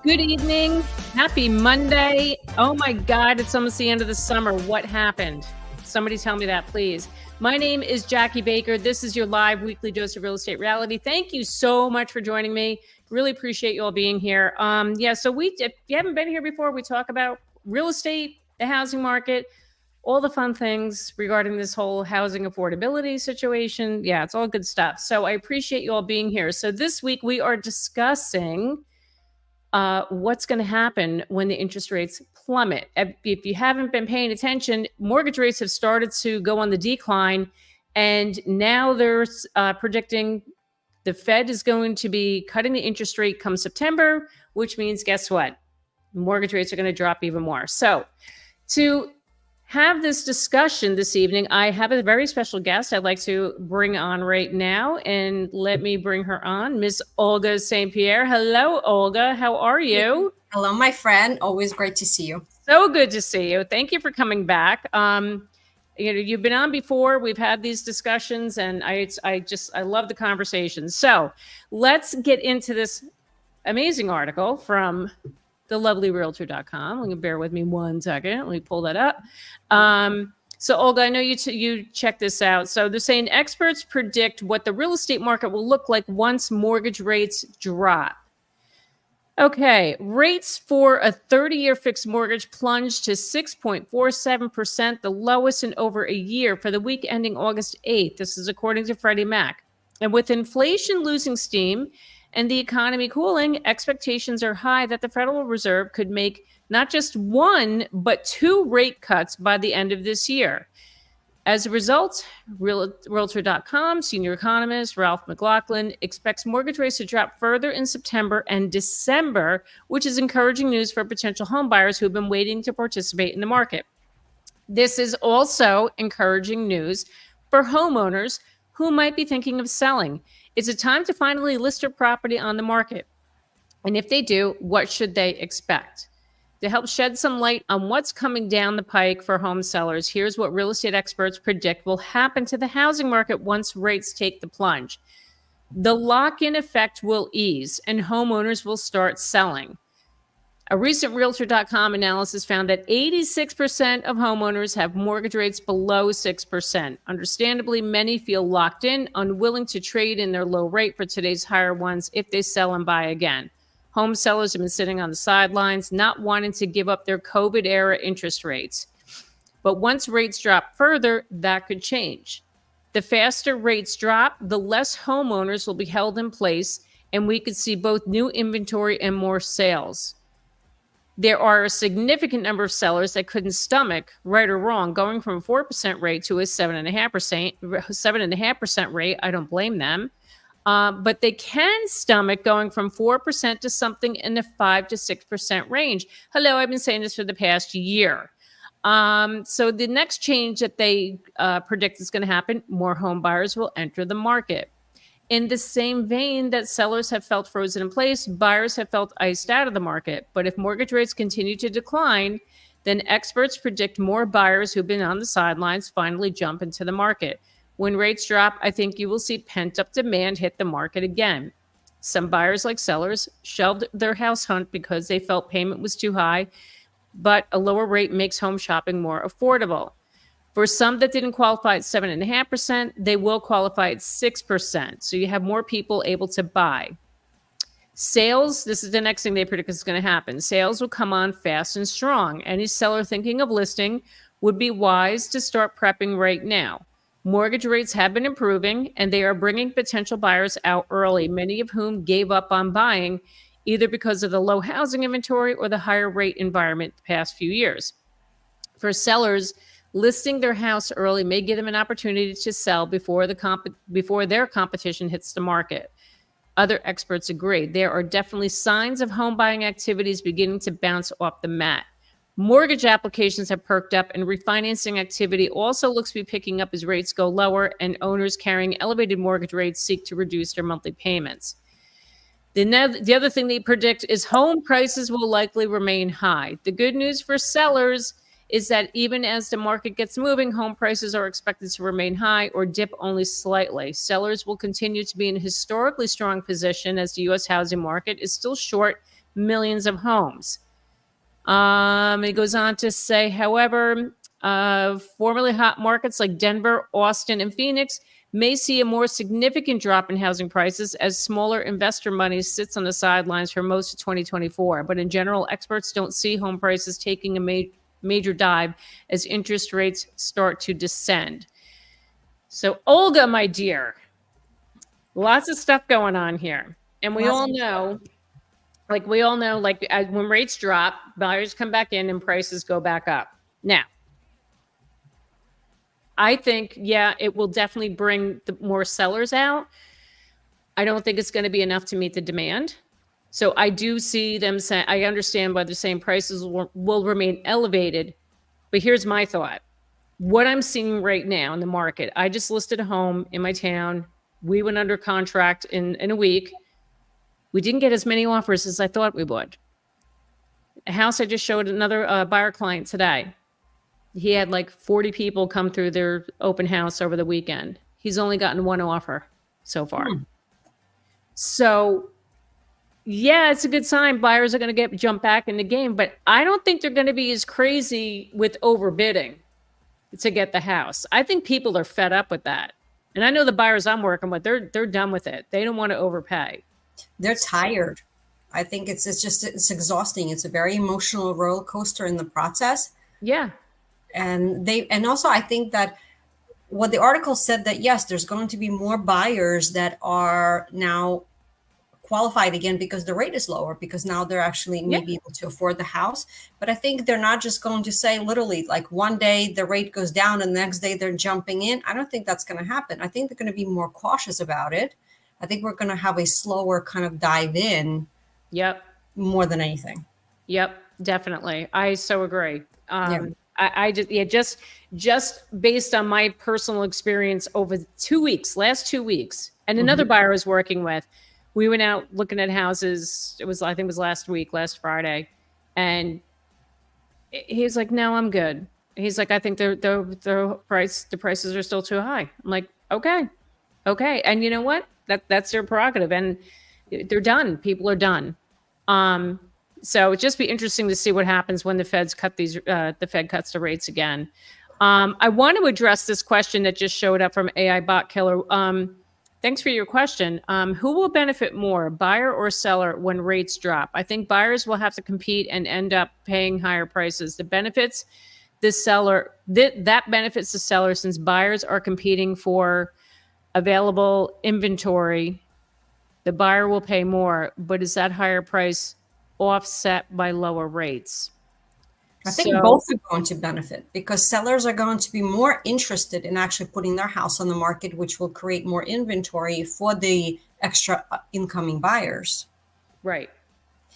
Good evening. Happy Monday. Oh my God, it's almost the end of the summer. What happened? Somebody tell me that, please. My name is Jackie Baker. This is your live weekly dose of real estate reality. Thank you so much for joining me. Really appreciate you all being here. So if you haven't been here before, we talk about real estate, the housing market, all the fun things regarding this whole housing affordability situation. Yeah, it's all good stuff. So I appreciate you all being here. So this week we are discussing what's going to happen when the interest rates plummet. If you haven't been paying attention, mortgage rates have started to go on the decline, and now they're predicting the Fed is going to be cutting the interest rate come September, which means, guess what? Mortgage rates are going to drop even more. So to have this discussion this evening, I have a very special guest I'd like to bring on right now, and let me bring her on, Miss Olga St. Pierre. Hello, Olga. How are you? Hello, my friend. Always great to see you. So good to see you. Thank you for coming back. You've been on before. We've had these discussions, and I love the conversation. So let's get into this amazing article from thelovelyrealtor.com. You can bear with me 1 second. Let me pull that up. So Olga, I know you check this out. So they're saying experts predict what the real estate market will look like once mortgage rates drop. Okay, rates for a 30-year fixed mortgage plunged to 6.47%, the lowest in over a year for the week ending August 8th. This is according to Freddie Mac. And with inflation losing steam and the economy cooling, expectations are high that the Federal Reserve could make not just 1, but 2 rate cuts by the end of this year. As a result, Realtor.com senior economist Ralph McLaughlin expects mortgage rates to drop further in September and December, which is encouraging news for potential home buyers who have been waiting to participate in the market. This is also encouraging news for homeowners who might be thinking of selling. It's a time to finally list their property on the market. And if they do, what should they expect? To help shed some light on what's coming down the pike for home sellers, here's what real estate experts predict will happen to the housing market once rates take the plunge. The lock-in effect will ease, and homeowners will start selling. A recent Realtor.com analysis found that 86% of homeowners have mortgage rates below 6%. Understandably, many feel locked in, unwilling to trade in their low rate for today's higher ones if they sell and buy again. Home sellers have been sitting on the sidelines, not wanting to give up their COVID-era interest rates. But once rates drop further, that could change. The faster rates drop, the less homeowners will be held in place, and we could see both new inventory and more sales. There are a significant number of sellers that couldn't stomach, right or wrong, going from a 4% rate to a 7.5% rate. I don't blame them. But they can stomach going from 4% to something in the 5 to 6% range. Hello, I've been saying this for the past year. So the next change that they predict is going to happen, more home buyers will enter the market. In the same vein that sellers have felt frozen in place, buyers have felt iced out of the market. But if mortgage rates continue to decline, then experts predict more buyers who've been on the sidelines finally jump into the market. When rates drop, I think you will see pent-up demand hit the market again. Some buyers, like sellers, shelved their house hunt because they felt payment was too high, but a lower rate makes home shopping more affordable. For some that didn't qualify at 7.5%, they will qualify at 6%. So you have more people able to buy. Sales, this is the next thing they predict is going to happen. Sales will come on fast and strong. Any seller thinking of listing would be wise to start prepping right now. Mortgage rates have been improving, and they are bringing potential buyers out early, many of whom gave up on buying either because of the low housing inventory or the higher rate environment the past few years. For sellers, listing their house early may give them an opportunity to sell before their competition hits the market. Other experts agree. There are definitely signs of home buying activities beginning to bounce off the mat. Mortgage applications have perked up, and refinancing activity also looks to be picking up as rates go lower and owners carrying elevated mortgage rates seek to reduce their monthly payments. The other thing they predict is home prices will likely remain high. The good news for sellers is that even as the market gets moving, home prices are expected to remain high or dip only slightly. Sellers will continue to be in a historically strong position as the U.S. housing market is still short millions of homes. It goes on to say, however, formerly hot markets like Denver, Austin, and Phoenix may see a more significant drop in housing prices as smaller investor money sits on the sidelines for most of 2024. But in general, experts don't see home prices taking a major dive as interest rates start to descend. So, Olga, my dear, lots of stuff going on here. And we all know, like when rates drop, buyers come back in and prices go back up. Now, I think, yeah, it will definitely bring more sellers out. I don't think it's going to be enough to meet the demand. So I do see them saying, I understand why they're saying prices will remain elevated. But here's my thought. What I'm seeing right now in the market, I just listed a home in my town. We went under contract in a week. We didn't get as many offers as I thought we would. A house I just showed another buyer client today. He had like 40 people come through their open house over the weekend. He's only gotten one offer so far. So, yeah, it's a good sign. Buyers are going to jump back in the game, but I don't think they're going to be as crazy with overbidding to get the house. I think people are fed up with that. And I know the buyers I'm working with, they're done with it. They don't want to overpay. They're tired. I think it's exhausting. It's a very emotional roller coaster in the process. Yeah. And also I think that what the article said that yes, there's going to be more buyers that are now qualified again because the rate is lower, because now they're actually maybe able to afford the house. But I think they're not just going to say literally like one day the rate goes down and the next day they're jumping in. I don't think that's going to happen. I think they're going to be more cautious about it. I think we're going to have a slower kind of dive in. Yep. More than anything. Yep, definitely. I so agree. I just based on my personal experience over last 2 weeks, and another buyer I was working with, we went out looking at houses. I think it was last Friday. And he was like, no, I'm good. He's like, I think the prices are still too high. I'm like, okay. And you know what? That's their prerogative. And they're done. People are done. So it'd just be interesting to see what happens when the Fed cuts the rates again. I want to address this question that just showed up from AI Bot Killer. Thanks for your question. Who will benefit more, buyer or seller, when rates drop? I think buyers will have to compete and end up paying higher prices. That benefits the seller since buyers are competing for available inventory. The buyer will pay more, but is that higher price offset by lower rates? I think both are going to benefit because sellers are going to be more interested in actually putting their house on the market, which will create more inventory for the extra incoming buyers. Right.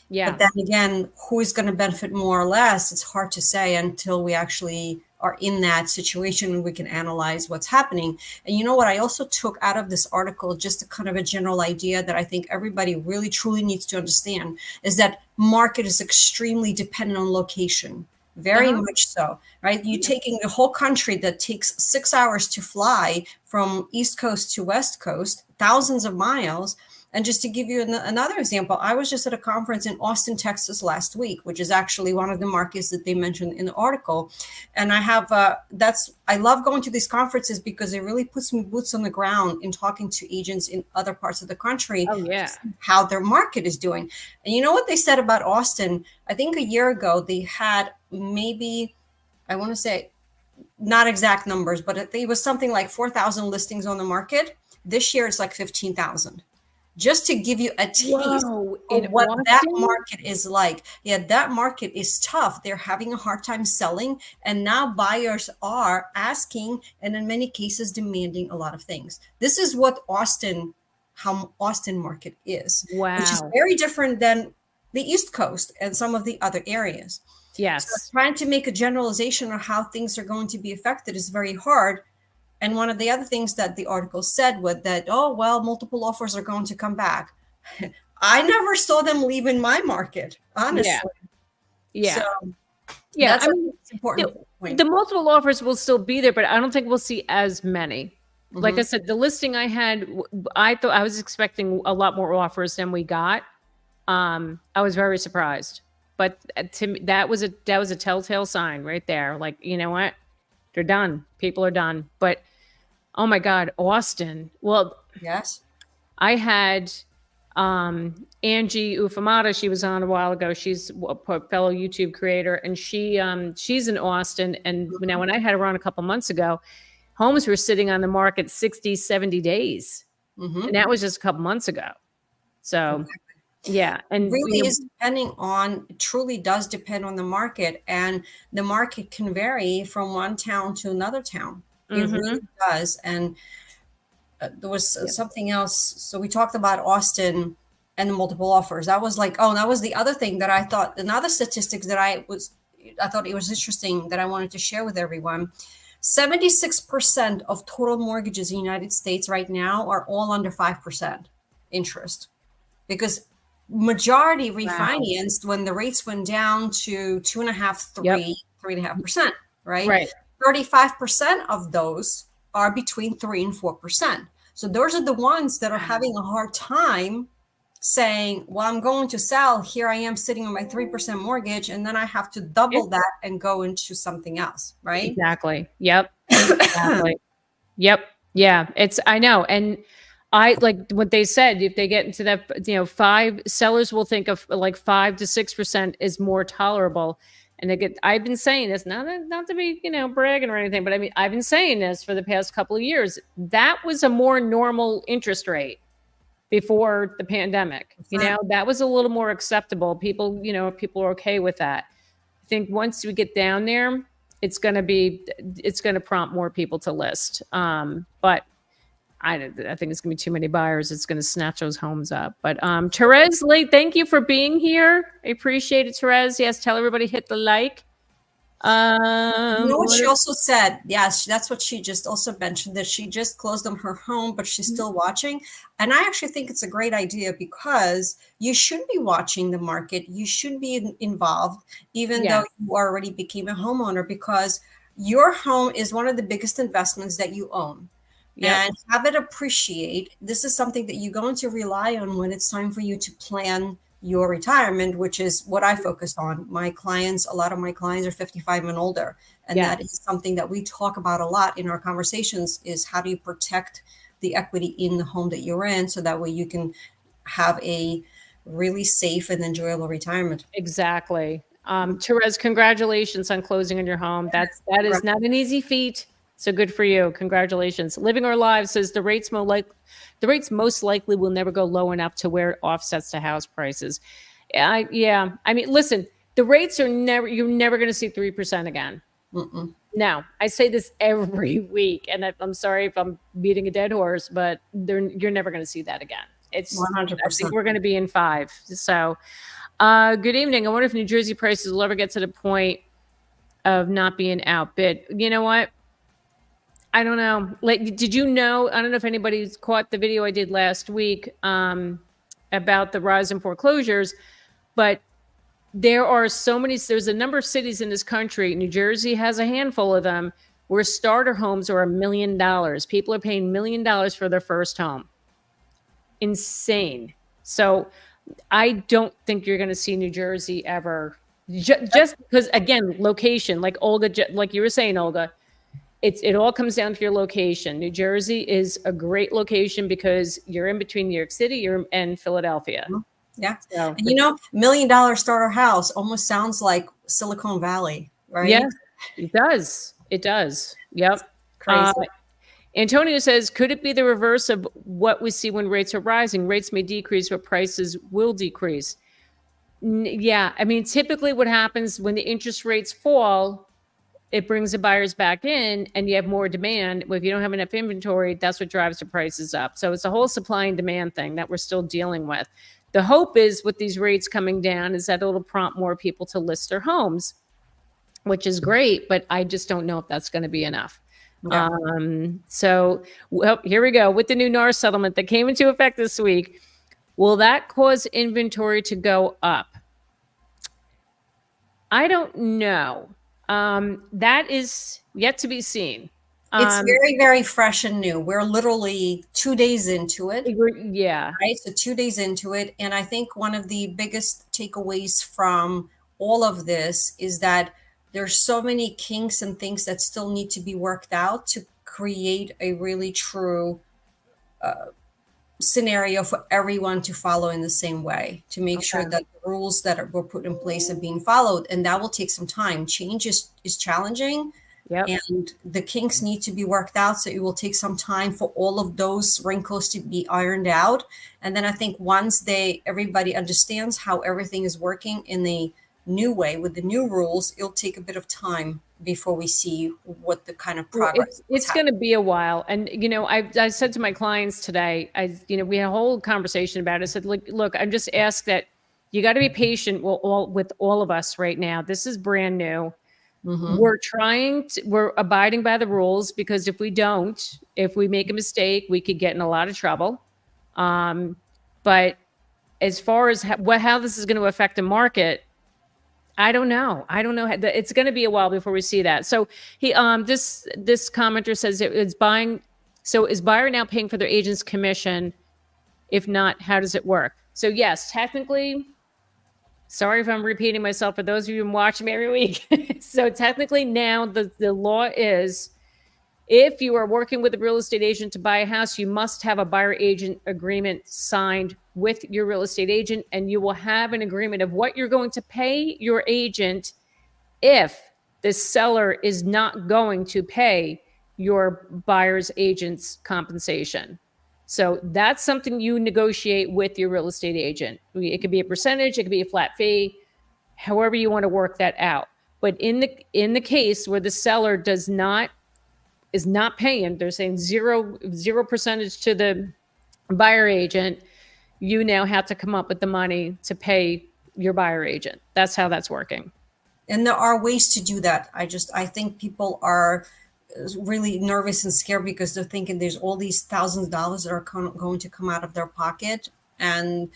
Yeah. But then again, who is going to benefit more or less? It's hard to say until we actually are in that situation and we can analyze what's happening. And you know what I also took out of this article, just a kind of a general idea that I think everybody really truly needs to understand, is that market is extremely dependent on location. Very much so, right? You're taking the whole country that takes 6 hours to fly from East Coast to West Coast, thousands of miles. And just to give you another example, I was just at a conference in Austin, Texas last week, which is actually one of the markets that they mentioned in the article. And I love going to these conferences because it really puts me boots on the ground in talking to agents in other parts of the country. Oh, yeah. How their market is doing. And you know what they said about Austin? I think a year ago, they had maybe, I want to say, not exact numbers, but it was something like 4,000 listings on the market. This year, it's like 15,000. Just to give you a taste of what that market is like. Yeah, that market is tough. They're having a hard time selling. And now buyers are asking and in many cases demanding a lot of things. This is what how Austin market is. Wow. Which is very different than the East Coast and some of the other areas. Yes. So trying to make a generalization of how things are going to be affected is very hard. And one of the other things that the article said was that, multiple offers are going to come back. I never saw them leave in my market, honestly. Yeah. So, that's an important point. The multiple offers will still be there, but I don't think we'll see as many. Like I said, the listing I had, I thought I was expecting a lot more offers than we got. I was very surprised. But to me, that was a telltale sign right there. Like, you know what? They're done. People are done. But oh my God, Austin. Well, Yes. I had Angie Ufamata. She was on a while ago. She's a fellow YouTube creator, and she's in Austin. And now, when I had her on a couple months ago, homes were sitting on the market 60, 70 days, and that was just a couple months ago. So yeah, and really is depending on, it truly does depend on the market, and the market can vary from one town to another town. It really does. And there was something else. So we talked about Austin and the multiple offers. That was like, oh, that was the other thing that I thought, another statistics that I thought it was interesting that I wanted to share with everyone. 76% of total mortgages in the United States right now are all under 5% interest, because majority refinanced when the rates went down to 2.5%, 3.5%, right? 35% of those are between 3 and 4%. So those are the ones that are having a hard time saying, well, I'm going to sell. Here I am sitting on my 3% mortgage, and then I have to double that and go into something else, right? Exactly. Yep. Exactly. Yep. Yeah. I know. And I like what they said, if they get into that, sellers will think of like 5 to 6% is more tolerable. And I've been saying this, not to be, bragging or anything, but I mean, I've been saying this for the past couple of years. That was a more normal interest rate before the pandemic. That was a little more acceptable. People are okay with that. I think once we get down there, it's going to prompt more people to list. But I think it's going to be too many buyers. It's going to snatch those homes up. But Therese Lee, thank you for being here. I appreciate it, Therese. Yes, tell everybody hit the like. You know what she also said? Yes, that's what she just also mentioned, that she just closed on her home, but she's still watching. And I actually think it's a great idea, because you should be watching the market. You should be involved, even though you already became a homeowner, because your home is one of the biggest investments that you own. And have it appreciate. This is something that you're going to rely on when it's time for you to plan your retirement, which is what I focused on. A lot of my clients are 55 and older. And that is something that we talk about a lot in our conversations, is how do you protect the equity in the home that you're in, so that way you can have a really safe and enjoyable retirement. Exactly. Therese, congratulations on closing on your home. That is not an easy feat. So good for you. Congratulations. Living Our Lives says the rates most likely will never go low enough to where it offsets to house prices. I mean, listen, the rates you're never going to see 3% again. Now, I say this every week, and I'm sorry if I'm beating a dead horse, but you're never going to see that again. It's 100%. I think we're going to be in 5. So, good evening. I wonder if New Jersey prices will ever get to the point of not being outbid. You know what? I don't know. Like, did you know? I don't know if anybody's caught the video I did last week about the rise in foreclosures, but there's a number of cities in this country. New Jersey has a handful of them where starter homes are $1 million. People are paying $1 million for their first home. Insane. So I don't think you're going to see New Jersey ever, just because, again, location, like you were saying, Olga. It all comes down to your location. New Jersey is a great location because you're in between New York City and Philadelphia. Yeah. So, and $1 million starter house almost sounds like Silicon Valley, right? Yeah, it does. It does. Yep. Crazy. Antonio says, could it be the reverse of what we see when rates are rising? Rates may decrease, but prices will decrease. Yeah. I mean, typically what happens when the interest rates fall, it brings the buyers back in and you have more demand. If you don't have enough inventory, that's what drives the prices up. So it's a whole supply and demand thing that we're still dealing with. The hope is with these rates coming down is that it'll prompt more people to list their homes, which is great, but I just don't know if that's going to be enough. Yeah. Here we go. With the new NAR settlement that came into effect this week, will that cause inventory to go up? I don't know. That is yet to be seen. It's very, very fresh and new. We're literally 2 days into it. Yeah. Right. So 2 days into it. And I think one of the biggest takeaways from all of this is that there's so many kinks and things that still need to be worked out to create a really true scenario for everyone to follow in the same way, to make sure that the rules that were put in place are being followed. And that will take some time. Change is challenging. Yep. And the kinks need to be worked out. So it will take some time for all of those wrinkles to be ironed out. And then I think once everybody understands how everything is working in the new way with the new rules, it'll take a bit of time before we see what the kind of progress. It's going to be a while. And, I said to my clients today, we had a whole conversation about it. I said, look, I'm just asked that you got to be patient with all of us right now. This is brand new. Mm-hmm. We're abiding by the rules, because if we make a mistake, we could get in a lot of trouble. But as far as how this is going to affect the market, I don't know. It's going to be a while before we see that. So this commenter says it's buying. So is buyer now paying for their agent's commission? If not, how does it work? So yes, technically, sorry if I'm repeating myself, for those of you who watch me every week. So technically now the law is, if you are working with a real estate agent to buy a house, you must have a buyer agent agreement signed with your real estate agent, and you will have an agreement of what you're going to pay your agent if the seller is not going to pay your buyer's agent's compensation. So that's something you negotiate with your real estate agent. It could be a percentage, it could be a flat fee, however you want to work that out. But in the case where the seller is not paying, they're saying zero percentage to the buyer agent, you now have to come up with the money to pay your buyer agent. That's how that's working. And there are ways to do that. I think people are really nervous and scared because they're thinking there's all these thousands of dollars that are going to come out of their pocket. And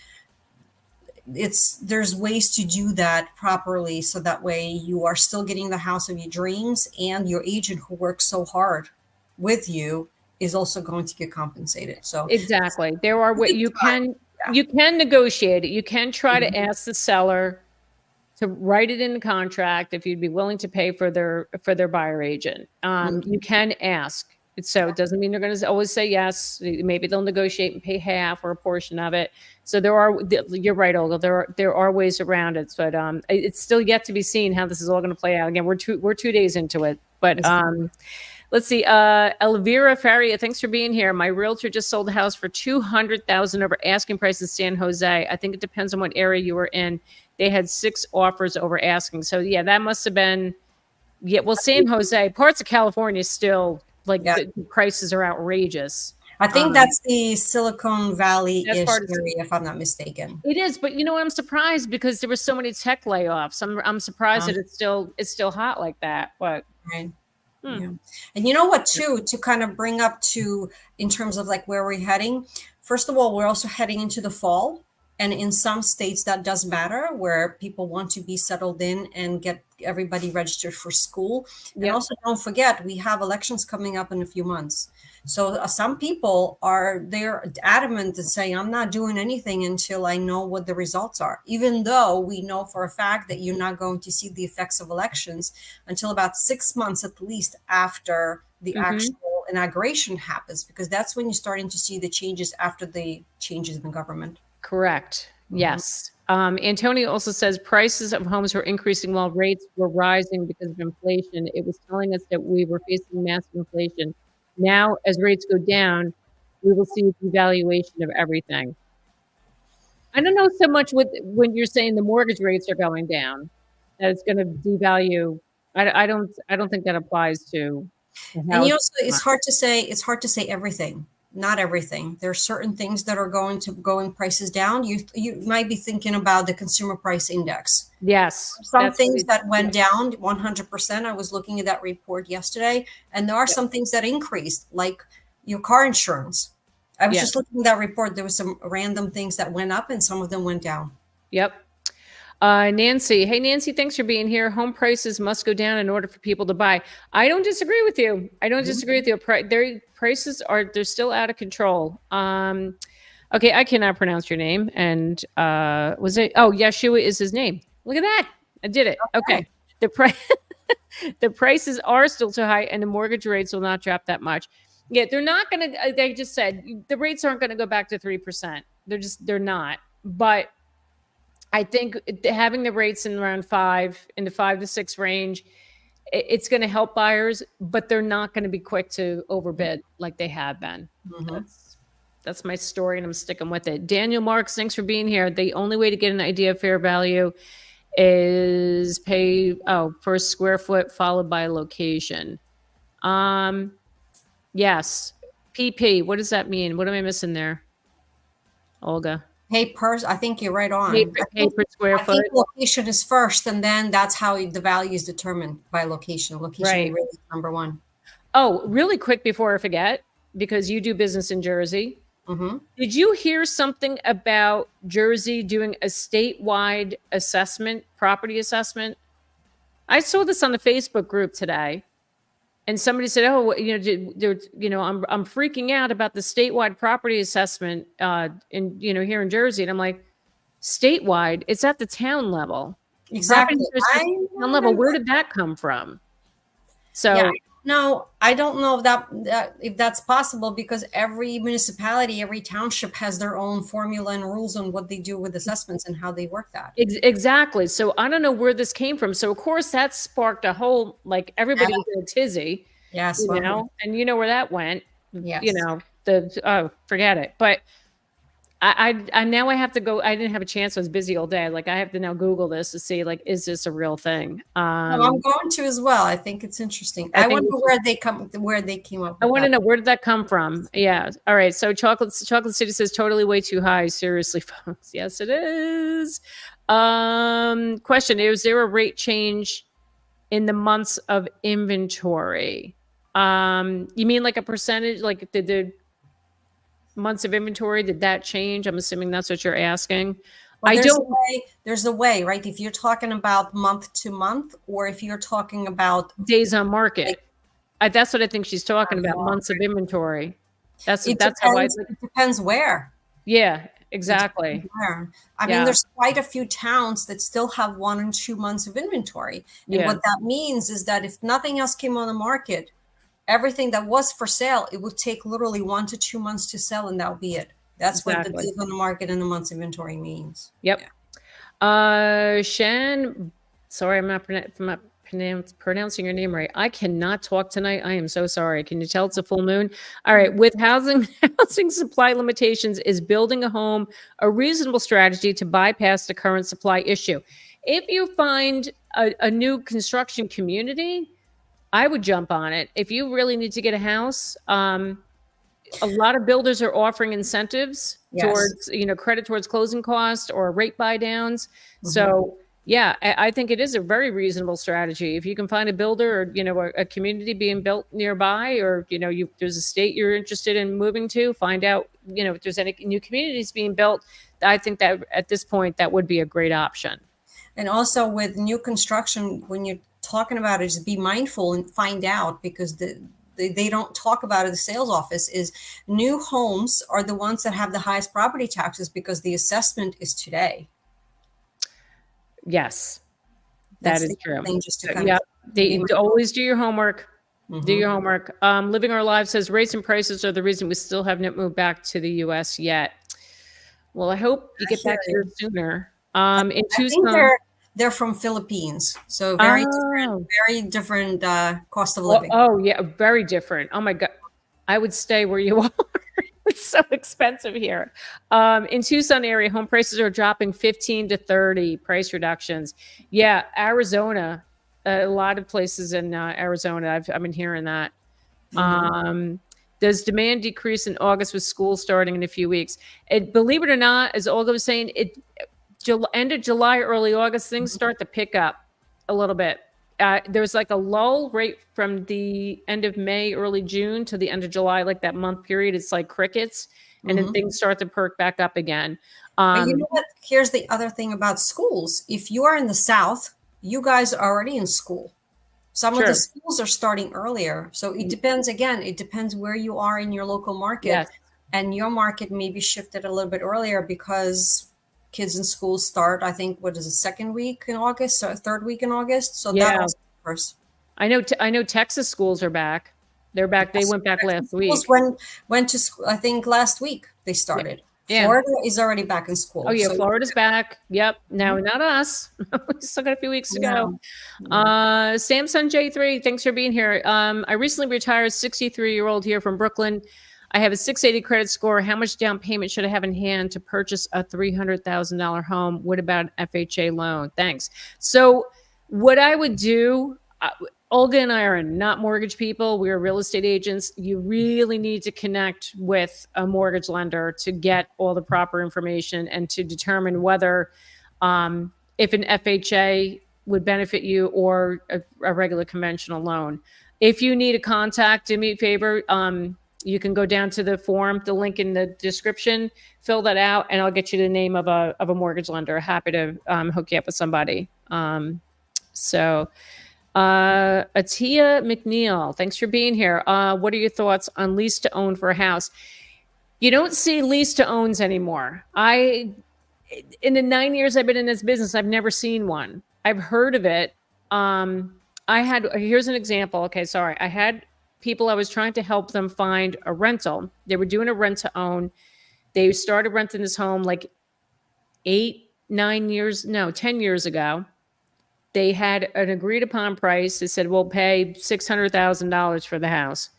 there's ways to do that properly, so that way you are still getting the house of your dreams, and your agent who works so hard with you is also going to get compensated. So exactly, there are ways you can negotiate it. You can try to ask the seller to write it in the contract if you'd be willing to pay for their buyer agent. You can ask. So it doesn't mean they're going to always say yes. Maybe they'll negotiate and pay half or a portion of it. So you're right, Olga. There are ways around it, but it's still yet to be seen how this is all going to play out. Again, we're 2 days into it, but let's see. Elvira Faria, thanks for being here. My realtor just sold a house for $200,000 over asking price in San Jose. I think it depends on what area you were in. They had 6 offers over asking. So yeah, that must have been. Yeah, well, San Jose, parts of California still. The prices are outrageous. I think that's the Silicon Valley-ish area, if I'm not mistaken. It is, but I'm surprised because there were so many tech layoffs. I'm surprised that it's still hot like that. But right. Yeah. And you know what, too, to kind of bring up to in terms of where we're heading. First of all, we're also heading into the fall. And in some states that does matter, where people want to be settled in and get everybody registered for school. Yep. And also don't forget, we have elections coming up in a few months. So some people they're adamant and saying, I'm not doing anything until I know what the results are, even though we know for a fact that you're not going to see the effects of elections until about 6 months at least after the actual inauguration happens, because that's when you're starting to see the changes after the changes in the government. Correct. Yes. Antonio also says prices of homes were increasing while rates were rising because of inflation. It was telling us that we were facing massive inflation. Now, as rates go down, we will see a devaluation of everything. I don't know so much when you're saying the mortgage rates are going down, that it's going to devalue. I don't think that applies to. And it's hard to say everything. Not everything. There are certain things that are going to go in prices down. You might be thinking about the consumer price index. Yes. Some things that went down 100%. I was looking at that report yesterday, and there are some things that increased, like your car insurance. I was just looking at that report. There was some random things that went up and some of them went down. Yep. Nancy. Hey, Nancy, thanks for being here. Home prices must go down in order for people to buy. I don't disagree with you. I don't disagree with you. Their prices they're still out of control. Okay, I cannot pronounce your name. And was it? Oh, Yeshua is his name. Look at that. I did it. Okay. The price. The prices are still too high, and the mortgage rates will not drop that much. Yeah, they're not going to. They just said the rates aren't going to go back to 3%. They're not. But I think having the rates in around in the 5 to 6 range, it's going to help buyers, but they're not going to be quick to overbid like they have been. That's my story, and I'm sticking with it. Daniel Marks, thanks for being here. The only way to get an idea of fair value is pay per square foot followed by location. Yes. PP. What does that mean? What am I missing there? Olga. I think you're right on. Pay per square foot. I think location is first, and then that's how the value is determined by location. Location really is number one. Oh, really quick before I forget, because you do business in Jersey. Did you hear something about Jersey doing a statewide property assessment? I saw this on the Facebook group today, and somebody said, "Oh, I'm freaking out about the statewide property assessment here in Jersey." And I'm like, statewide? It's at the town level. Exactly. Town level. Where did that come from? So. Yeah. No, I don't know if that's possible, because every municipality, every township has their own formula and rules on what they do with assessments and how they work that. Exactly. So I don't know where this came from. So of course that sparked a whole, everybody was in a tizzy. Yes. And you know where that went. Yes. Forget it. But I now I have to go. I didn't have a chance. I was busy all day. I have to now Google this to see, is this a real thing? I'm going to as well. I think it's interesting. I wonder where they came up with I want to know, where did that come from? Yeah. All right. So Chocolate City says totally way too high. Seriously, folks. Yes, it is. Question: is there a rate change in the months of inventory? You mean like a percentage? Did the months of inventory, did that change? I'm assuming that's what you're asking. Well, there's a way, right? If you're talking about month to month, or if you're talking about days on market, that's what I think she's talking about. Months of inventory. That's how it depends where. Yeah, exactly. I mean, there's quite a few towns that still have 1 and 2 months of inventory, and what that means is that if nothing else came on the market, everything that was for sale, it would take literally 1 to 2 months to sell, and that'll be it. That's what the days on the market and the months inventory means. Yep. Yeah. Shan, sorry, I'm not pronouncing your name right. I cannot talk tonight. I am so sorry. Can you tell it's a full moon? All right. With housing supply limitations, is building a home a reasonable strategy to bypass the current supply issue? If you find a new construction community, I would jump on it. If you really need to get a house, a lot of builders are offering incentives towards, credit towards closing costs or rate buy downs. So I think it is a very reasonable strategy. If you can find a builder or, a community being built nearby, or, there's a state you're interested in moving to, find out, if there's any new communities being built. I think that at this point, that would be a great option. And also with new construction, when you're talking about it, just be mindful and find out, because they don't talk about it. The sales office is new homes are the ones that have the highest property taxes, because the assessment is today. Yes, that is true. Just to always do your homework. Do your homework. Living Our Lives says rates and prices are the reason we still haven't moved back to the U.S. yet. Well, I hope you get back here sooner. In Tucson, they're from Philippines, so very different cost of living. Oh yeah, very different. Oh my God, I would stay where you are. It's so expensive here. In Tucson area, home prices are dropping 15 to 30 price reductions. Yeah, Arizona, a lot of places in Arizona, I've been hearing that. Does demand decrease in August with school starting in a few weeks? Believe it or not, as Olga was saying, end of July, early August, things start to pick up a little bit. There's a lull right from the end of May, early June to the end of July, that month period. It's like crickets, and then things start to perk back up again. But you know what? Here's the other thing about schools. If you are in the South, you guys are already in school. Some of the Sure. schools are starting earlier. So it depends, again, it depends where you are in your local market. Yes. And your market may be shifted a little bit earlier because kids in school start, I think, what is it, second week in August or third week in August? So that Yeah. also differs. I know Texas schools are back. They're back. They went back last week. Schools went to school, I think last week they started. Yeah. Florida is already back in school. Oh yeah, So Florida's back. Yep. Now, not us. We still got a few weeks to go. Samsung J3, thanks for being here. I recently retired, 63-year-old here from Brooklyn. I have a 680 credit score. How much down payment should I have in hand to purchase a $300,000 home? What about an FHA loan? Thanks. So what I would do, Olga and I are not mortgage people. We're real estate agents. You really need to connect with a mortgage lender to get all the proper information and to determine whether if an FHA would benefit you or a regular conventional loan. If you need a contact, do me a favor. You can go down to the form, the link in the description, fill that out, and I'll get you the name of a mortgage lender. Happy to hook you up with somebody. Atia McNeil, thanks for being here. What are your thoughts on lease to own for a house? You don't see lease to owns anymore. In the 9 years I've been in this business, I've never seen one. I've heard of it. Here's an example. Okay, sorry. I had people, I was trying to help them find a rental. They were doing a rent to own. They started renting this home like 10 years ago. They had an agreed upon price. They said, we'll pay $600,000 for the house.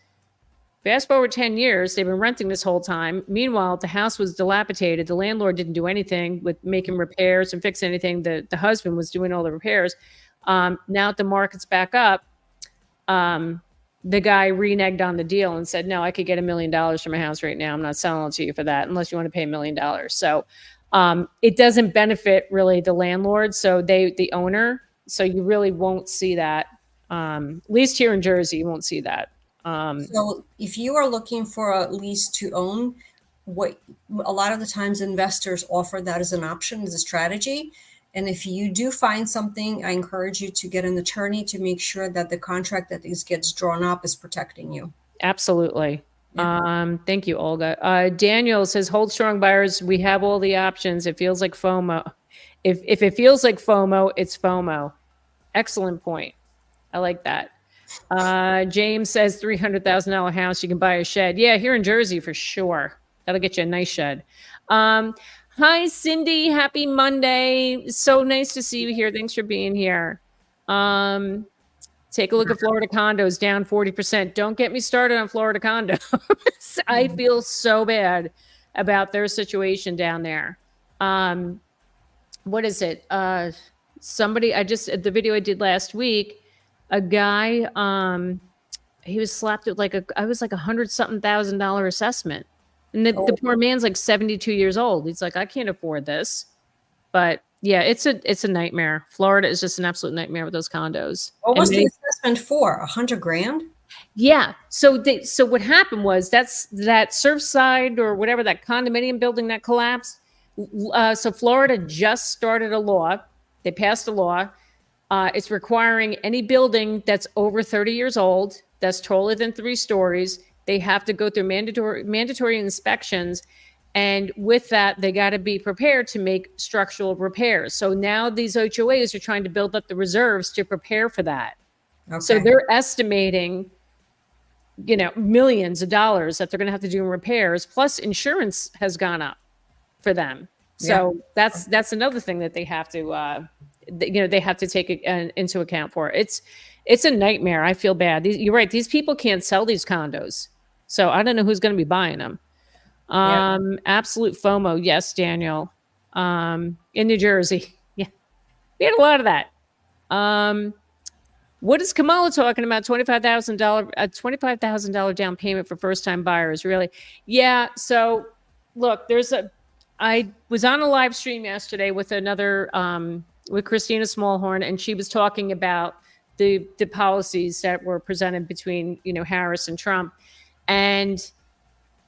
Fast forward 10 years, they've been renting this whole time. Meanwhile, the house was dilapidated. The landlord didn't do anything with making repairs and fix anything. The husband was doing all the repairs. Now that the market's back up, the guy reneged on the deal and said, no, I could get $1 million for my house right now. I'm not selling it to you for that unless you want to pay $1 million. So it doesn't benefit really the landlord. So the owner. So you really won't see that. At least here in Jersey, you won't see that. So if you are looking for a lease to own, what a lot of the times investors offer that as an option, as a strategy. And if you do find something, I encourage you to get an attorney to make sure that the contract that gets drawn up is protecting you. Absolutely. Yeah. Thank you, Olga. Daniel says, hold strong buyers. We have all the options. It feels like FOMO. If it feels like FOMO, it's FOMO. Excellent point. I like that. James says $300,000 house, you can buy a shed. Yeah, here in Jersey for sure. That'll get you a nice shed. Hi, Cindy. Happy Monday. So nice to see you here. Thanks for being here. Take a look at Florida condos, down 40%. Don't get me started on Florida condos. I feel so bad about their situation down there. What is it? The video I did last week, a guy, he was slapped with like $100,000 assessment. And the poor man's like 72 years old. He's like, I can't afford this. But yeah, it's a nightmare. Florida is just an absolute nightmare with those condos. What was the assessment for? $100,000? Yeah. So what happened was that Surfside or whatever, that condominium building that collapsed. So Florida just started a law. They passed a law. It's requiring any building that's over 30 years old, that's taller than 3 stories, they have to go through mandatory inspections. And with that, they got to be prepared to make structural repairs. So now these HOAs are trying to build up the reserves to prepare for that. Okay. So they're estimating, millions of dollars that they're going to have to do in repairs. Plus insurance has gone up for them. So that's another thing that they have to, they have to take into account for. It's a nightmare. I feel bad. You're right. These people can't sell these condos. So I don't know who's going to be buying them. Absolute FOMO. Yes, Daniel. In New Jersey. Yeah. We had a lot of that. What is Kamala talking about? $25,000 down payment for first-time buyers. Really? Yeah. So look, I was on a live stream yesterday with with Christina Smallhorn, and she was talking about the policies that were presented between, Harris and Trump. And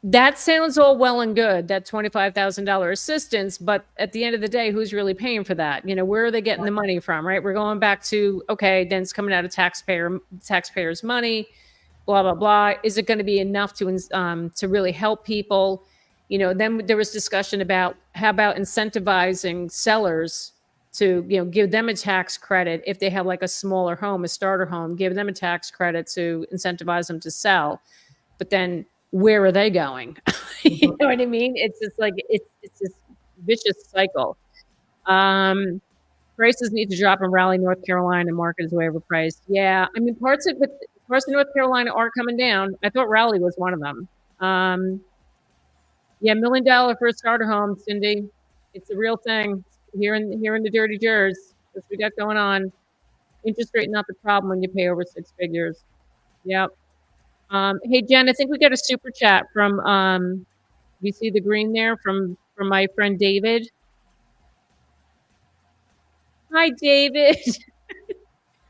that sounds all well and good, that $25,000 assistance, but at the end of the day, who's really paying for that? You know, where are they getting the money from, right? We're going back to, okay, then it's coming out of taxpayers' money, blah, blah, blah. Is it going to be enough to really help people? You know, then there was discussion about how about incentivizing sellers to, you know, give them a tax credit if they have like a smaller home, a starter home, give them a tax credit to incentivize them to sell. But then where are they going? You know what I mean? It's just like it's this vicious cycle. Prices need to drop in Raleigh, North Carolina. Market is way overpriced. Yeah, I mean parts of North Carolina are coming down. I thought Raleigh was one of them. Yeah, $1 million for a starter home, Cindy. It's a real thing here in the dirty Jers. That's what we got going on. Interest rate not the problem when you pay over 6 figures. Yep. Hey Jen, I think we got a super chat from you see the green there from my friend David. Hi David.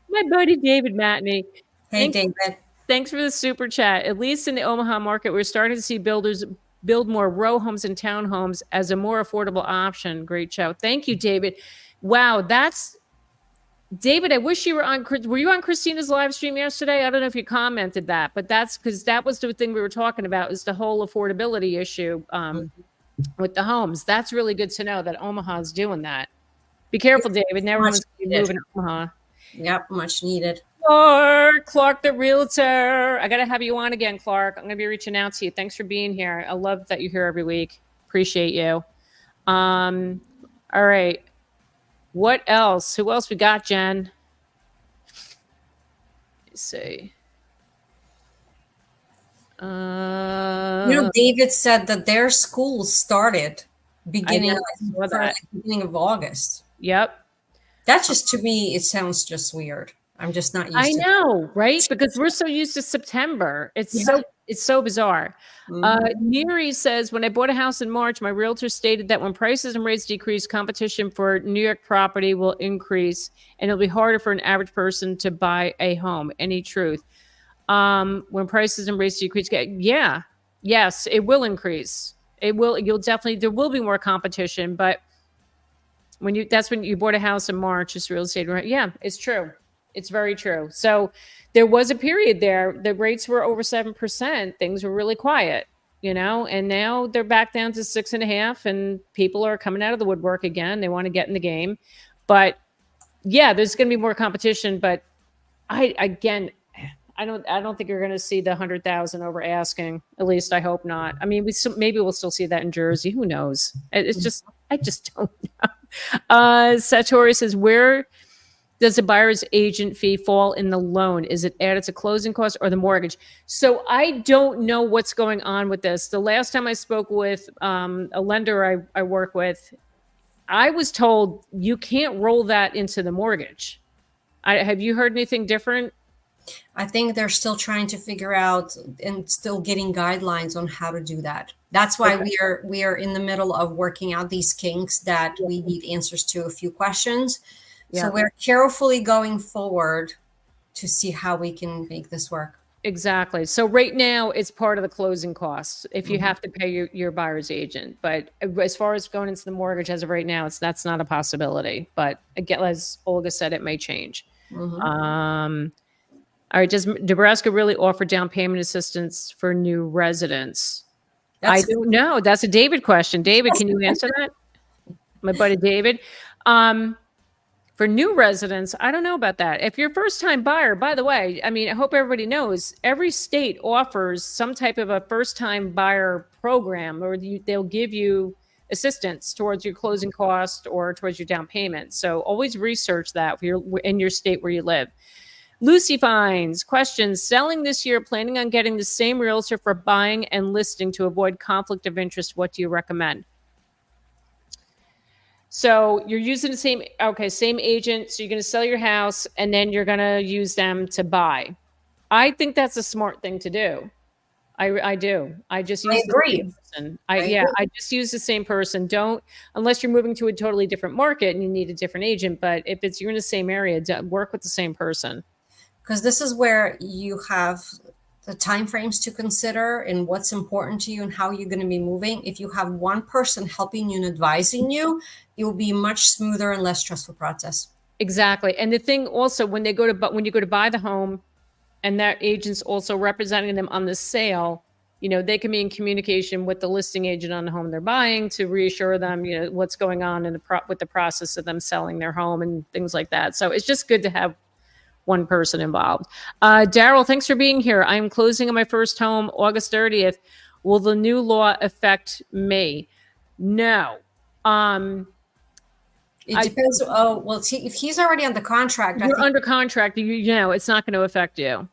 My buddy David Matney. Hey David. Thanks for the super chat. At least in the Omaha market, we're starting to see builders build more row homes and townhomes as a more affordable option. Great show. Thank you, David. Wow, that's David. I wish you were on. Were you on Christina's live stream yesterday? I don't know if you commented that, but that's because that was the thing we were talking about is the whole affordability issue with the homes. That's really good to know that Omaha's doing that. Be careful, David. Never one's moving to Omaha. Yep, much needed. Clark the Realtor. I got to have you on again, Clark. I'm going to be reaching out to you. Thanks for being here. I love that you're here every week. Appreciate you. All right. What else? Who else we got, Jen? Let's see. David said that their school started beginning of August. Yep. That just, to me, it sounds just weird. I'm just not used to it. I know, right? Because we're so used to September. It's so bizarre. Neri says, when I bought a house in March, my realtor stated that when prices and rates decrease, competition for New York property will increase and it'll be harder for an average person to buy a home. Any truth? When prices and rates decrease, yes, it will increase. There will be more competition, but that's when you bought a house in March, just real estate. Yeah, it's true. It's very true. So there was a period there, the rates were over 7%. Things were really quiet, and now they're back down to 6.5% and people are coming out of the woodwork again. They want to get in the game, but yeah, there's going to be more competition, but I don't think you're going to see the 100,000 over asking. At least I hope not. I mean, maybe we'll still see that in Jersey. Who knows? I just don't know. Satori says, where does the buyer's agent fee fall in the loan? Is it added to closing costs or the mortgage? So I don't know what's going on with this. The last time I spoke with a lender I work with, I was told you can't roll that into the mortgage. Have you heard anything different? I think they're still trying to figure out and still getting guidelines on how to do that. That's why we are in the middle of working out these kinks that we need answers to a few questions. Yeah. So we're carefully going forward to see how we can make this work. Exactly. So right now it's part of the closing costs if you have to pay your buyer's agent. But as far as going into the mortgage as of right now, that's not a possibility. But again, as Olga said, it may change. All right. Does Nebraska really offer down payment assistance for new residents? I don't know. That's a David question. David, can you answer that? My buddy David. For new residents, I don't know about that. If you're a first-time buyer, by the way, I mean, I hope everybody knows every state offers some type of a first-time buyer program, or they'll give you assistance towards your closing cost or towards your down payment. So always research that if you're in your state where you live. Lucy finds questions. Selling this year, planning on getting the same realtor for buying and listing to avoid conflict of interest. What do you recommend? So you're using the same agent. So you're going to sell your house and then you're going to use them to buy. I think that's a smart thing to do. I do. I just use the same person. I just use the same person. Don't, unless you're moving to a totally different market and you need a different agent. But if you're in the same area, work with the same person. Because this is where you have the timeframes to consider and what's important to you and how you're going to be moving. If you have one person helping you and advising you, it will be a much smoother and less stressful process. Exactly. And the thing also, when you go to buy the home and that agent's also representing them on the sale, they can be in communication with the listing agent on the home they're buying to reassure them, what's going on with the process of them selling their home and things like that. So it's just good to have one person involved. Daryl, thanks for being here. I'm closing on my first home August 30th. Will the new law affect me? No. It depends. Well, if he's already under contract, you're under contract, it's not going to affect you.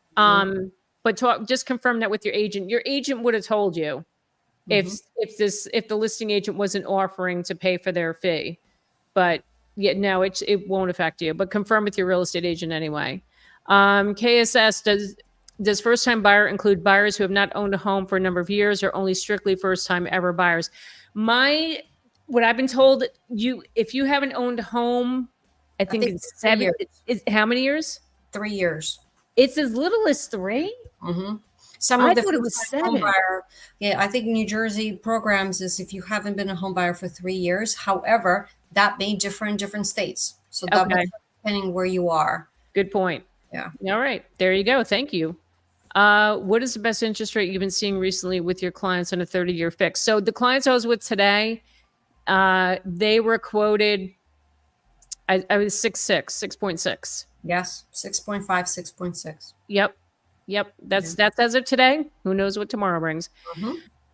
But just confirm that with your agent. Your agent would have told you if the listing agent wasn't offering to pay for their fee. But yeah, no, it won't affect you. But confirm with your real estate agent anyway. KSS, does first-time buyer include buyers who have not owned a home for a number of years, or only strictly first-time ever buyers? What I've been told, if you haven't owned a home, I think it's 7 years. How many years? 3 years. It's as little as 3? Some of I thought it was 7. I think New Jersey programs is if you haven't been a home buyer for 3 years. However, that may differ in different states. So that depending where you are. Good point. Yeah. All right. There you go. Thank you. What is the best interest rate you've been seeing recently with your clients on a 30-year fix? So the clients I was with today, they were quoted, I was 6.6. Yes, 6.5, 6.6. Yep. That's as of today. Who knows what tomorrow brings?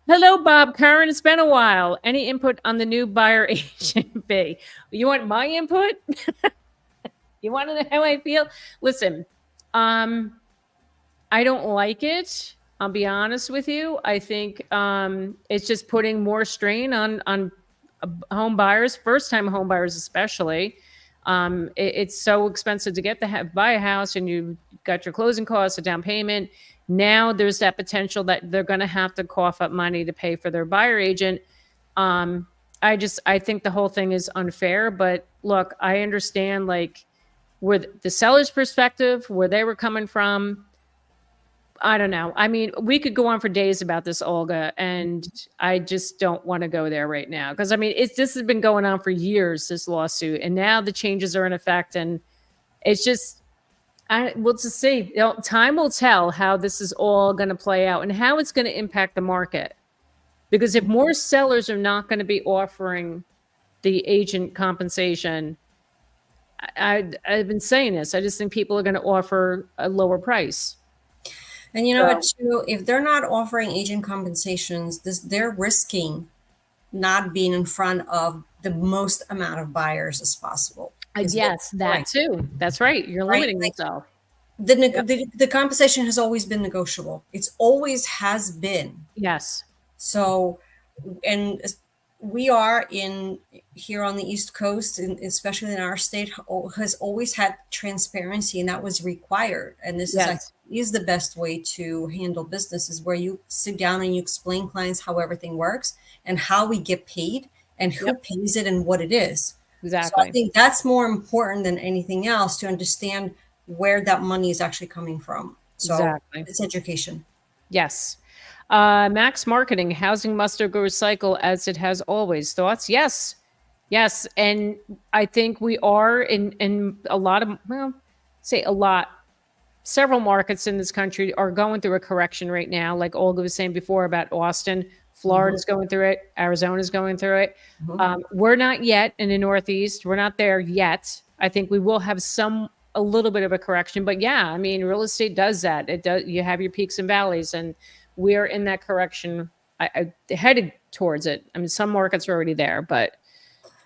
Hello, Bob, Karen. It's been a while. Any input on the new buyer agent fee? You want my input? You want to know how I feel? Listen, I don't like it. I'll be honest with you. I think it's just putting more strain on home buyers, first-time home buyers especially. It's so expensive to buy a house, and you've got your closing costs, a down payment. Now there's that potential that they're going to have to cough up money to pay for their buyer agent. I think the whole thing is unfair. But look, I understand where the seller's perspective, where they were coming from. I don't know. I mean, we could go on for days about this, Olga, and I just don't want to go there right now. Because, I mean, this has been going on for years, this lawsuit, and now the changes are in effect, and it's just, we'll just see. Time will tell how this is all going to play out and how it's going to impact the market. Because if more sellers are not going to be offering the agent compensation, I've been saying this, I just think people are going to offer a lower price. And you know what, too, if they're not offering agent compensations, they're risking not being in front of the most amount of buyers as possible. Yes, that too. That's right. You're limiting yourself. The compensation has always been negotiable. It's always has been. Yes. So, and we are here on the East Coast, and especially in our state, has always had transparency, and that was required. And this is the best way to handle business, is where you sit down and you explain clients how everything works and how we get paid and who pays it and what it is. Exactly. So I think that's more important than anything else, to understand where that money is actually coming from. So it's education. Yes. Max Marketing, housing must go cycle as it has always. Thoughts? Yes. And I think we are in a lot of, several markets in this country are going through a correction right now. Like Olga was saying before about Austin, Florida's going through it. Arizona's going through it. We're not yet in the Northeast. We're not there yet. I think we will have a little bit of a correction, but yeah, I mean, real estate does that. It does. You have your peaks and valleys, and we're in that correction. I headed towards it. I mean, some markets are already there, but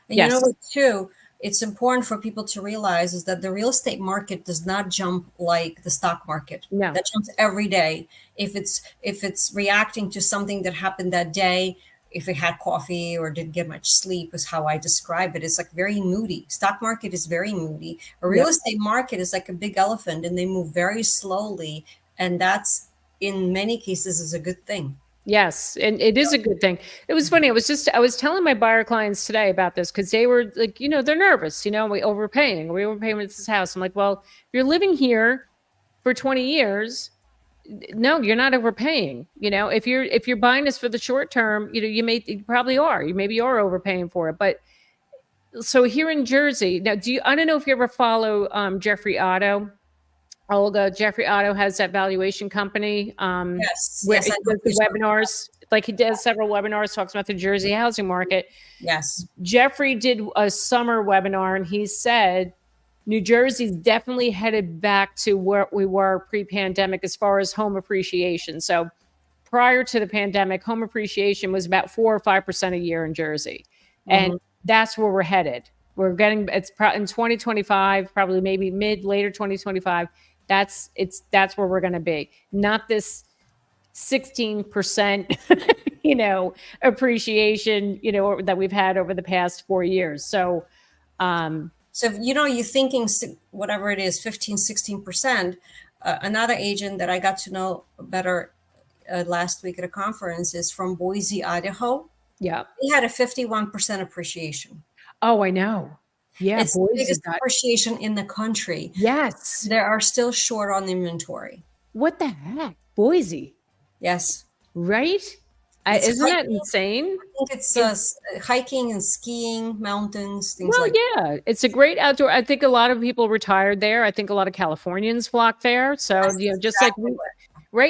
you know what, too, it's important for people to realize is that the real estate market does not jump like the stock market. No. That jumps every day. If it's reacting to something that happened that day, if it had coffee or didn't get much sleep, is how I describe it. It's like very moody. Stock market is very moody. A real estate market is like a big elephant, and they move very slowly. And that's, in many cases, is a good thing. Yes, and it is a good thing. It was funny. I was telling my buyer clients today about this, because they were like, they're nervous. We overpaying with this house. I'm like, well, if you're living here for 20 years, No, you're not overpaying. You know, if you're buying this for the short term, you know, you probably are. You maybe are overpaying for it. But so here in Jersey, now I don't know if you ever follow Jeffrey Otto. Olga, Jeffrey Otto has that valuation company Yes, where yes, he I know does the who's talking about. webinars. Like he does several webinars, talks about the Jersey housing market. Yes. Jeffrey did a summer webinar and he said New Jersey's definitely headed back to where we were pre-pandemic as far as home appreciation. So prior to the pandemic, home appreciation was about 4 or 5% a year in Jersey. And that's where we're headed. We're getting in 2025, probably maybe later 2025. That's where we're going to be. Not this 16%, you know, appreciation, you know, that we've had over the past 4 years. So, so, you know, you're thinking whatever it is, 15, 16%. Another agent that I got to know better last week at a conference is from Boise, Idaho. yeah. He had a 51% appreciation. Oh, I know. Yeah. It's the biggest appreciation in the country. Yes. They are still short on inventory. What the heck? Boise. Yes. Right? Isn't that insane? I think it's hiking and skiing, mountains, things like that. Yeah. It's a great outdoor. I think a lot of people retired there. I think a lot of Californians flock there. So, yes, you know, just exactly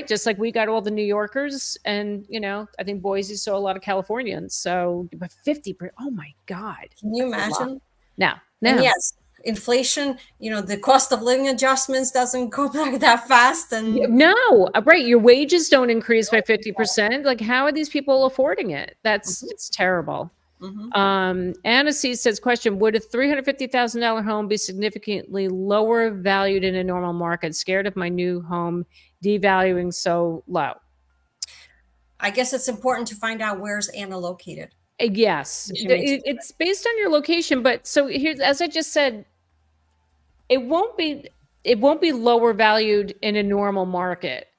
just like we got all the New Yorkers and, you know, I think Boise saw a lot of Californians. So, but 50%, oh my God. Can you imagine? No. And yes, inflation, you know, the cost of living adjustments doesn't go back that fast. And no, right. Your wages don't increase by 50%. Like, how are these people affording it? It's terrible. Anna C says, question, would a $350,000 home be significantly lower valued in a normal market? Scared of my new home devaluing so low. I guess it's important to find out where's Anna located. Yes, it's based on your location. But so here's, as I just said, it won't be lower valued in a normal market.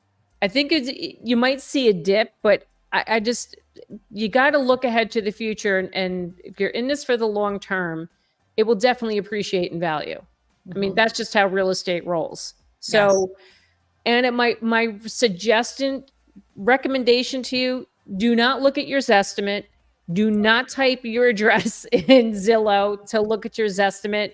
I think you might see a dip, but I just, you got to look ahead to the future. And if you're in this for the long term, it will definitely appreciate in value. I mean, that's just how real estate rolls. So, and my recommendation to you, do not look at your Zestimate. Do not type your address in Zillow to look at your Zestimate.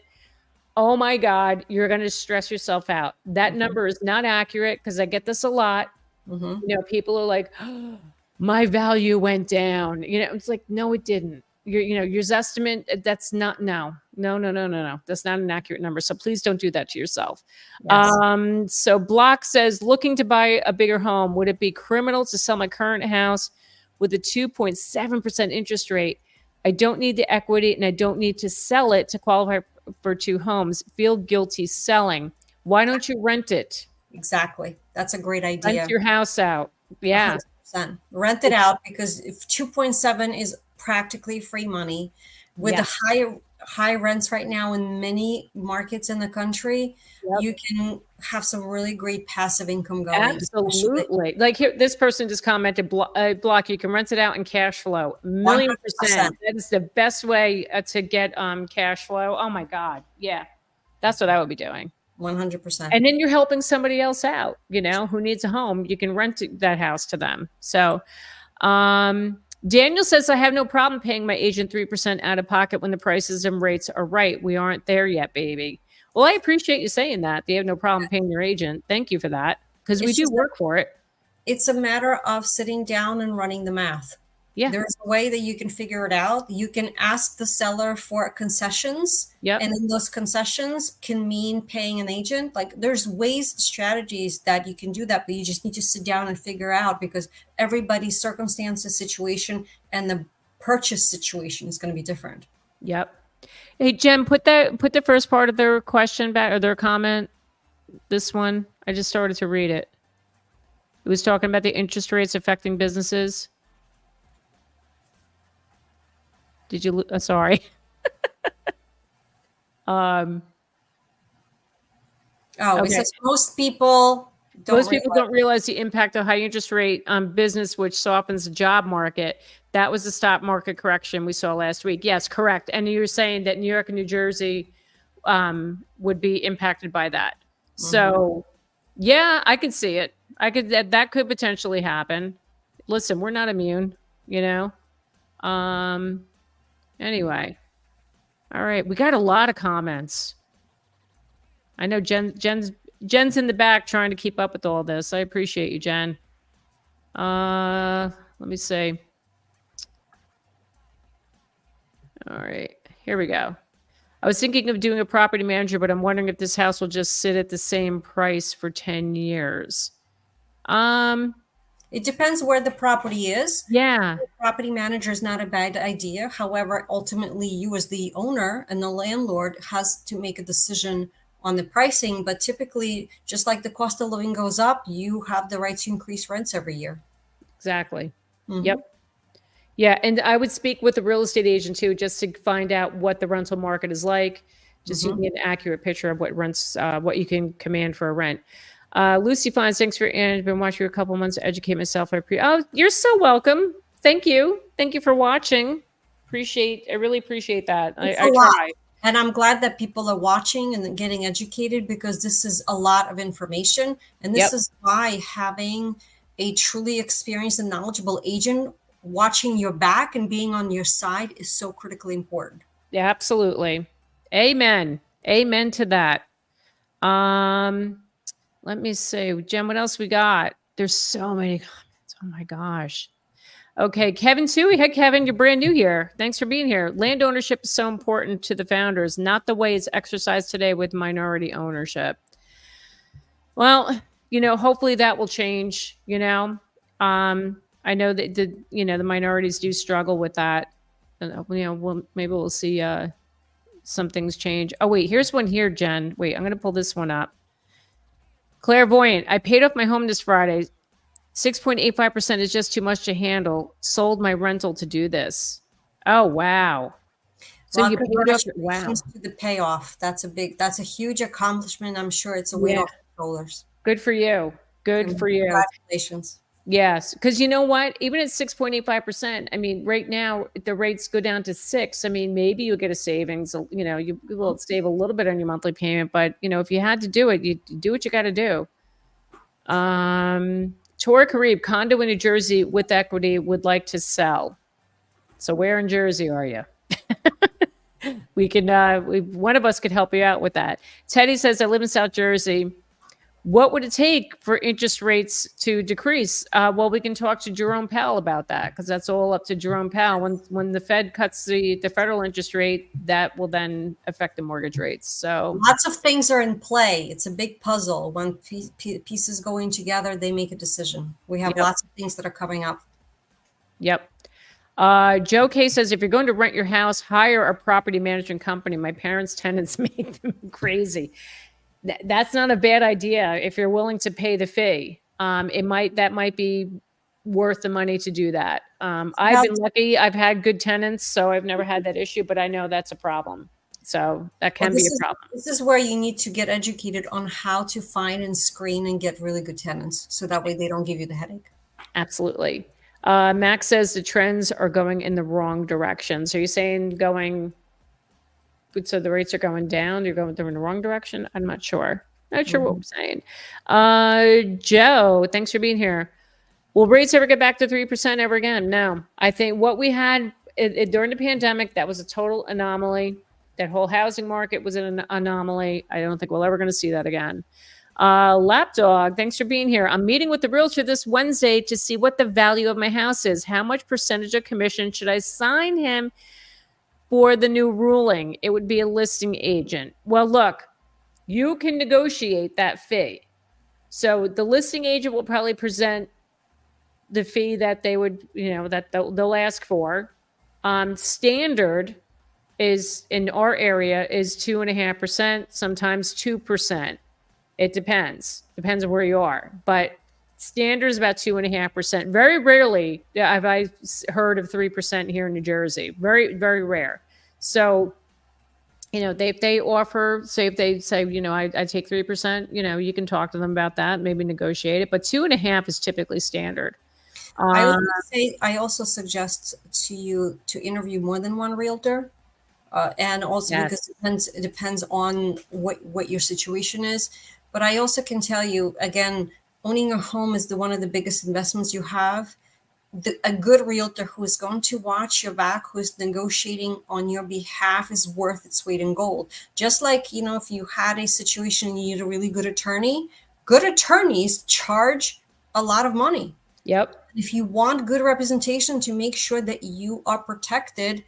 Oh my God, you're going to stress yourself out. That number is not accurate because I get this a lot. You know, people are like, oh, my value went down. You know, it's like, no, it didn't. Your Zestimate, that's not, no. That's not an accurate number. So please don't do that to yourself. Yes. So Block says, looking to buy a bigger home, would it be criminal to sell my current house with a 2.7% interest rate? I don't need the equity and I don't need to sell it to qualify for 2 homes. Feel guilty selling. Why don't you rent it? Exactly. That's a great idea. Rent your house out. Yeah. 100%. Rent it out, because if 2.7 is practically free money with the high rents right now in many markets in the country, you can have some really great passive income going. Absolutely. Like here, this person just commented, Block, you can rent it out in cash flow. 1,000,000%. That is the best way to get cash flow. Oh my God. Yeah. That's what I would be doing. 100%. And then you're helping somebody else out, you know, who needs a home. You can rent that house to them. So, Daniel says, I have no problem paying my agent 3% out of pocket when the prices and rates are right. We aren't there yet, baby. Well, I appreciate you saying that. You have no problem paying your agent. Thank you for that, because we do work for it. It's a matter of sitting down and running the math. Yeah. There's a way that you can figure it out. You can ask the seller for concessions. Yep. And then those concessions can mean paying an agent. Like, there's ways, strategies that you can do that, but you just need to sit down and figure out, because everybody's circumstances, situation, and the purchase situation is going to be different. Yep. Hey, Jen, put the first part of their question back, or their comment. This one, I just started to read it. It was talking about the interest rates affecting businesses. Did you? Sorry. It says most people don't realize the impact of high interest rate on business, which softens the job market. That was the stock market correction we saw last week. Yes, correct. And you're saying that New York and New Jersey would be impacted by that. So, yeah, I can see it. that could potentially happen. Listen, we're not immune, you know? Anyway. All right. We got a lot of comments. I know Jen's in the back trying to keep up with all this. I appreciate you, Jen. Let me see. All right. Here we go. I was thinking of doing a property manager, but I'm wondering if this house will just sit at the same price for 10 years. It depends where the property is. Yeah. The property manager is not a bad idea. However, ultimately, you as the owner and the landlord has to make a decision on the pricing. But typically, just like the cost of living goes up, you have the right to increase rents every year. Exactly. Yep. Yeah, and I would speak with a real estate agent too, just to find out what the rental market is like, just so you can get an accurate picture of what rents, what you can command for a rent. Lucy Fines, thanks for, and I've been watching for a couple months to educate myself. Oh, you're so welcome. Thank you for watching. I really appreciate that. I try. And I'm glad that people are watching and getting educated, because this is a lot of information, and this is why having a truly experienced and knowledgeable agent watching your back and being on your side is so critically important. Yeah, absolutely. Amen to that. Let me see, Jen, what else we got? There's so many comments. Oh my gosh. Okay, Kevin Tui. Hey, Kevin, you're brand new here. Thanks for being here. Land ownership is so important to the founders, not the way it's exercised today with minority ownership. Well, hopefully that will change, I know that the minorities do struggle with that. Maybe we'll see some things change. Oh, wait, here's one here, Jen. Wait, I'm going to pull this one up. Clairvoyant. I paid off my home this Friday. 6.85% is just too much to handle. Sold my rental to do this. Oh, wow. So you paid off. Wow. To the payoff. That's a huge accomplishment. I'm sure it's a weight off the shoulders. Good for you. Good for you. Congratulations. Yes, because you know what? Even at 6.85%, I mean, right now the rates go down to 6. I mean, maybe you'll get a savings. You will save a little bit on your monthly payment, but if you had to do it, you do what you got to do. Tora Karib, condo in New Jersey with equity, would like to sell. So where in Jersey are you? We can. One of us could help you out with that. Teddy says, I live in South Jersey. What would it take for interest rates to decrease? Well, we can talk to Jerome Powell about that, because that's all up to Jerome Powell. When the Fed cuts the federal interest rate, that will then affect the mortgage rates. So lots of things are in play. It's a big puzzle. When pieces go in together, they make a decision. We have lots of things that are coming up. Yep. Joe K says, if you're going to rent your house, hire a property management company. My parents' tenants make them crazy. That's not a bad idea if you're willing to pay the fee. That might be worth the money to do that. I've been lucky. I've had good tenants, so I've never had that issue, but I know that's a problem. So that can be a problem. This is where you need to get educated on how to find and screen and get really good tenants, so that way they don't give you the headache. Absolutely. Max says the trends are going in the wrong direction. So you're saying so the rates are going down, they're in the wrong direction? I'm not sure. Not sure what we're saying. Joe, thanks for being here. Will rates ever get back to 3% ever again? No. I think what we had during the pandemic, that was a total anomaly. That whole housing market was an anomaly. I don't think we're ever going to see that again. Lapdog, thanks for being here. I'm meeting with the realtor this Wednesday to see what the value of my house is. How much percentage of commission should I sign him for the new ruling? It would be a listing agent. Well, look, you can negotiate that fee. So the listing agent will probably present the fee that they would, that they'll ask for. Standard is in our area is 2.5%, sometimes 2%. It depends on where you are, but standard is about 2.5%. Very rarely have I heard of 3% here in New Jersey. Very, very rare. So, if they offer, say, if they say, I take 3%, you can talk to them about that, maybe negotiate it. But 2.5% is typically standard. I also suggest to you to interview more than one realtor. And also because it depends on what your situation is. But I also can tell you, again, owning a home is one of the biggest investments you have. A good realtor who is going to watch your back, who is negotiating on your behalf, is worth its weight in gold. Just like, if you had a situation and you need a really good attorneys charge a lot of money. Yep. If you want good representation to make sure that you are protected,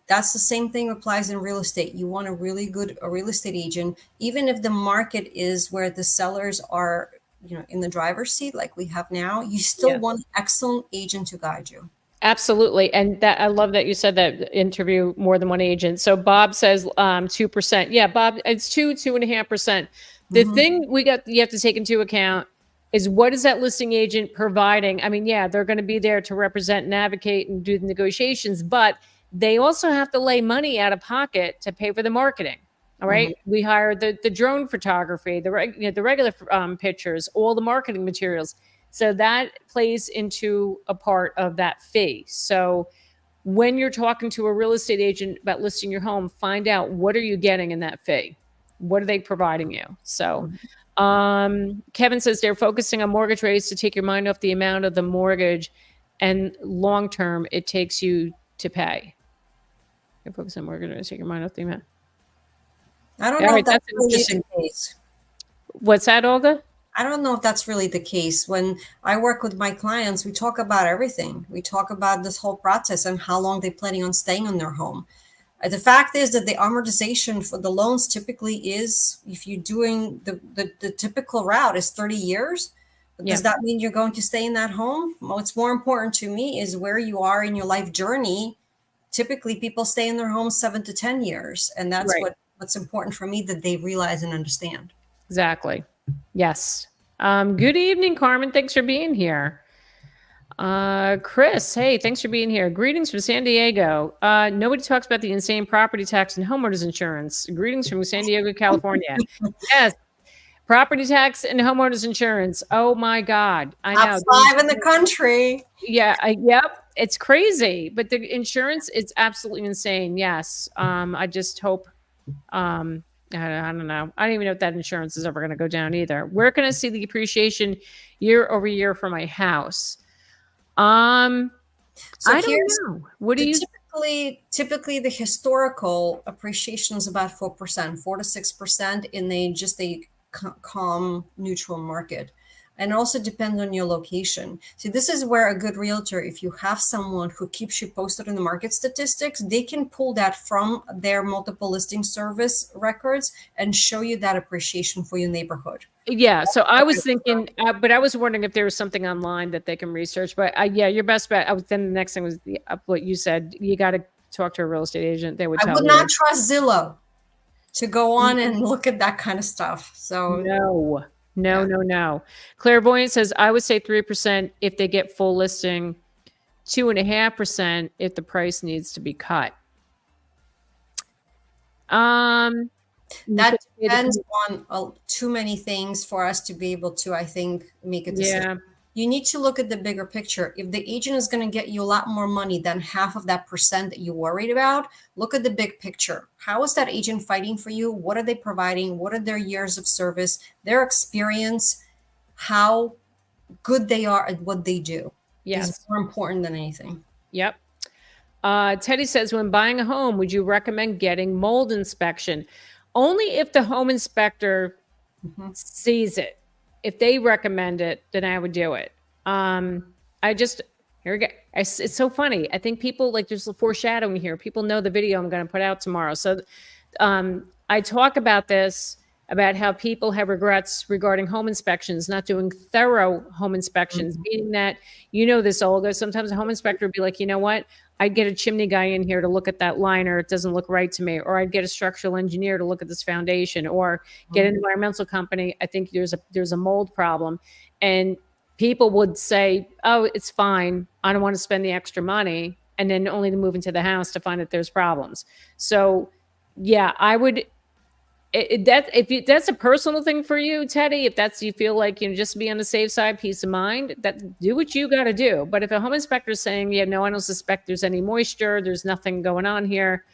that's the same thing applies in real estate. You want a real estate agent, even if the market is where the sellers are, in the driver's seat like we have now, you still want an excellent agent to guide you. Absolutely. And that, I love that you said that, interview more than one agent. So Bob says 2%. Yeah, Bob, it's 2.5%. The thing you have to take into account is, what is that listing agent providing? I mean, yeah, they're going to be there to represent and advocate and do the negotiations, but they also have to lay money out of pocket to pay for the marketing. All right. We hire the drone photography, the regular pictures, all the marketing materials. So that plays into a part of that fee. So when you're talking to a real estate agent about listing your home, find out, what are you getting in that fee? What are they providing you? So Kevin says they're focusing on mortgage rates to take your mind off the amount of the mortgage, and long term it takes you to pay. You're focusing on mortgage rates to take your mind off the amount. I don't know if that's really the case. What's that, Olga? I don't know if that's really the case. When I work with my clients, we talk about everything. We talk about this whole process and how long they're planning on staying in their home. The fact is that the amortization for the loans typically is, if you're doing the typical route, is 30 years. Does that mean you're going to stay in that home? What's more important to me is where you are in your life journey. Typically, people stay in their homes 7 to 10 years. And that's what's important for me, that they realize and understand. Exactly. Yes. Good evening, Carmen. Thanks for being here. Chris, hey, thanks for being here. Greetings from San Diego. Nobody talks about the insane property tax and homeowners insurance. Greetings from San Diego, California. Yes. Property tax and homeowners insurance. Oh my God. I know. Top 5 in the country. Yeah. Yep. It's crazy, but the insurance is absolutely insane. Yes. I just hope, I don't know. I don't even know if that insurance is ever going to go down either. Where can I see the appreciation year over year for my house? So I don't know. What do you typically the historical appreciation is about 4%, 4 to 6% in a calm, neutral market. And also depends on your location. So this is where a good realtor, if you have someone who keeps you posted on the market statistics, they can pull that from their multiple listing service records and show you that appreciation for your neighborhood. Yeah. So I was thinking, but I was wondering if there was something online that they can research. But yeah, your best bet. Then the next thing was what you said. You got to talk to a real estate agent. They would tell you. I would not trust Zillow to go on and look at that kind of stuff. So No. Clairvoyant says, I would say 3% if they get full listing, 2.5% if the price needs to be cut. That depends on too many things for us to be able to, I think, make a decision. Yeah. You need to look at the bigger picture. If the agent is going to get you a lot more money than half of that percent that you're worried about, look at the big picture. How is that agent fighting for you? What are they providing? What are their years of service, their experience, how good they are at what they do? Yes. Is more important than anything. Yep. Teddy says, when buying a home, would you recommend getting mold inspection? Only if the home inspector sees it. If they recommend it, then I would do it. Here we go. It's so funny. I think people, like, there's a foreshadowing here. People know the video I'm going to put out tomorrow. So I talk about this, about how people have regrets regarding home inspections, not doing thorough home inspections, meaning that, this, Olga, sometimes a home inspector would be like, you know what? I'd get a chimney guy in here to look at that liner. It doesn't look right to me. Or I'd get a structural engineer to look at this foundation, or get an environmental company. I think there's a mold problem. And people would say, oh, it's fine. I don't want to spend the extra money. And then only to move into the house to find that there's problems. So yeah, I would, if that's a personal thing for you, Teddy, if you feel like, just to be on the safe side, peace of mind, do what you got to do. But if a home inspector is saying, yeah, no, I don't suspect there's any moisture, there's nothing going on here,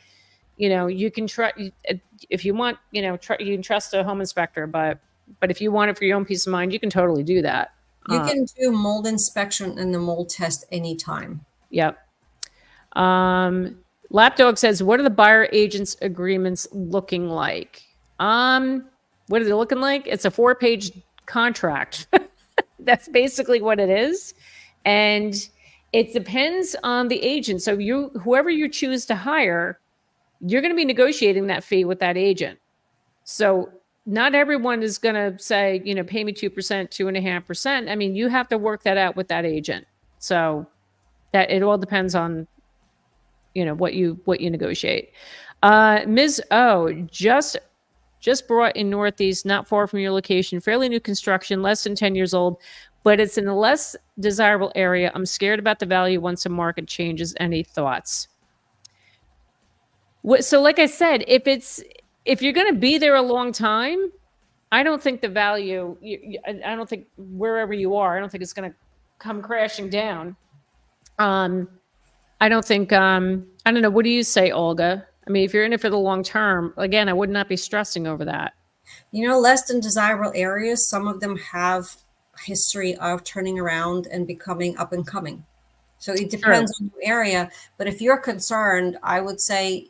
you can try, if you want, you can trust a home inspector, but if you want it for your own peace of mind, you can totally do that. You can do mold inspection and the mold test anytime. Yep. Lapdog says, what are the buyer agents agreements looking like? What are they looking like? It's a 4-page contract. That's basically what it is. And it depends on the agent. So whoever you choose to hire, you're going to be negotiating that fee with that agent. So not everyone is going to say, pay me 2%, 2.5%. I mean, you have to work that out with that agent. So that it all depends on, what you negotiate. Ms. O, just brought in Northeast, not far from your location, fairly new construction, less than 10 years old, but it's in a less desirable area. I'm scared about the value once the market changes. Any thoughts? So like I said, if you're going to be there a long time, I don't think the value, I don't think wherever you are, I don't think it's going to come crashing down. I don't think, I don't know. What do you say, Olga? I mean, if you're in it for the long term, again, I would not be stressing over that. Less than desirable areas, some of them have history of turning around and becoming up and coming. So it depends on your area. But if you're concerned, I would say,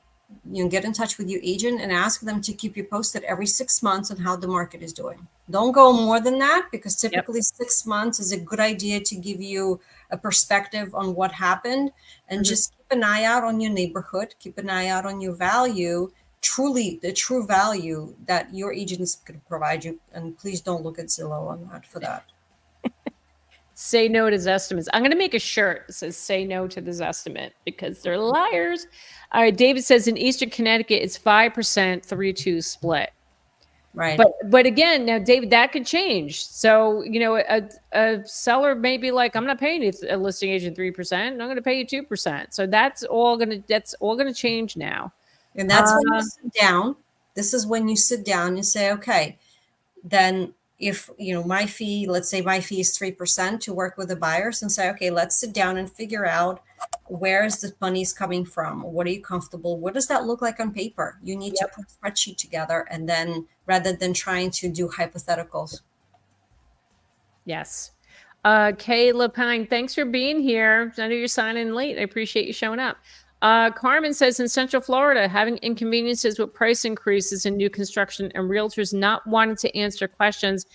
get in touch with your agent and ask them to keep you posted every 6 months on how the market is doing. Don't go more than that, because typically 6 months is a good idea to give you a perspective on what happened, and just keep an eye out on your neighborhood, keep an eye out on your value, truly the true value that your agent is going to provide you. And please don't look at Zillow on that for that. Say no to Zestimates. I'm going to make a shirt that says say no to this estimate, because they're liars. All right. David says in Eastern Connecticut, it's 5%, 3-2 split. Right. But again, now, David, that could change. So, a seller may be like, I'm not paying you a listing agent 3%. I'm going to pay you 2%. So that's all going to change now. And that's when you sit down. This is when you sit down and say, okay, then if, my fee, let's say my fee is 3% to work with the buyers, and say, okay, let's sit down and figure out where is the money's coming from? What are you comfortable? What does that look like on paper? You need to put a spreadsheet together, and then rather than trying to do hypotheticals. Yes. Kay Lapine, thanks for being here. I know you're signing in late. I appreciate you showing up. Carmen says in Central Florida, having inconveniences with price increases in new construction and realtors not wanting to answer questions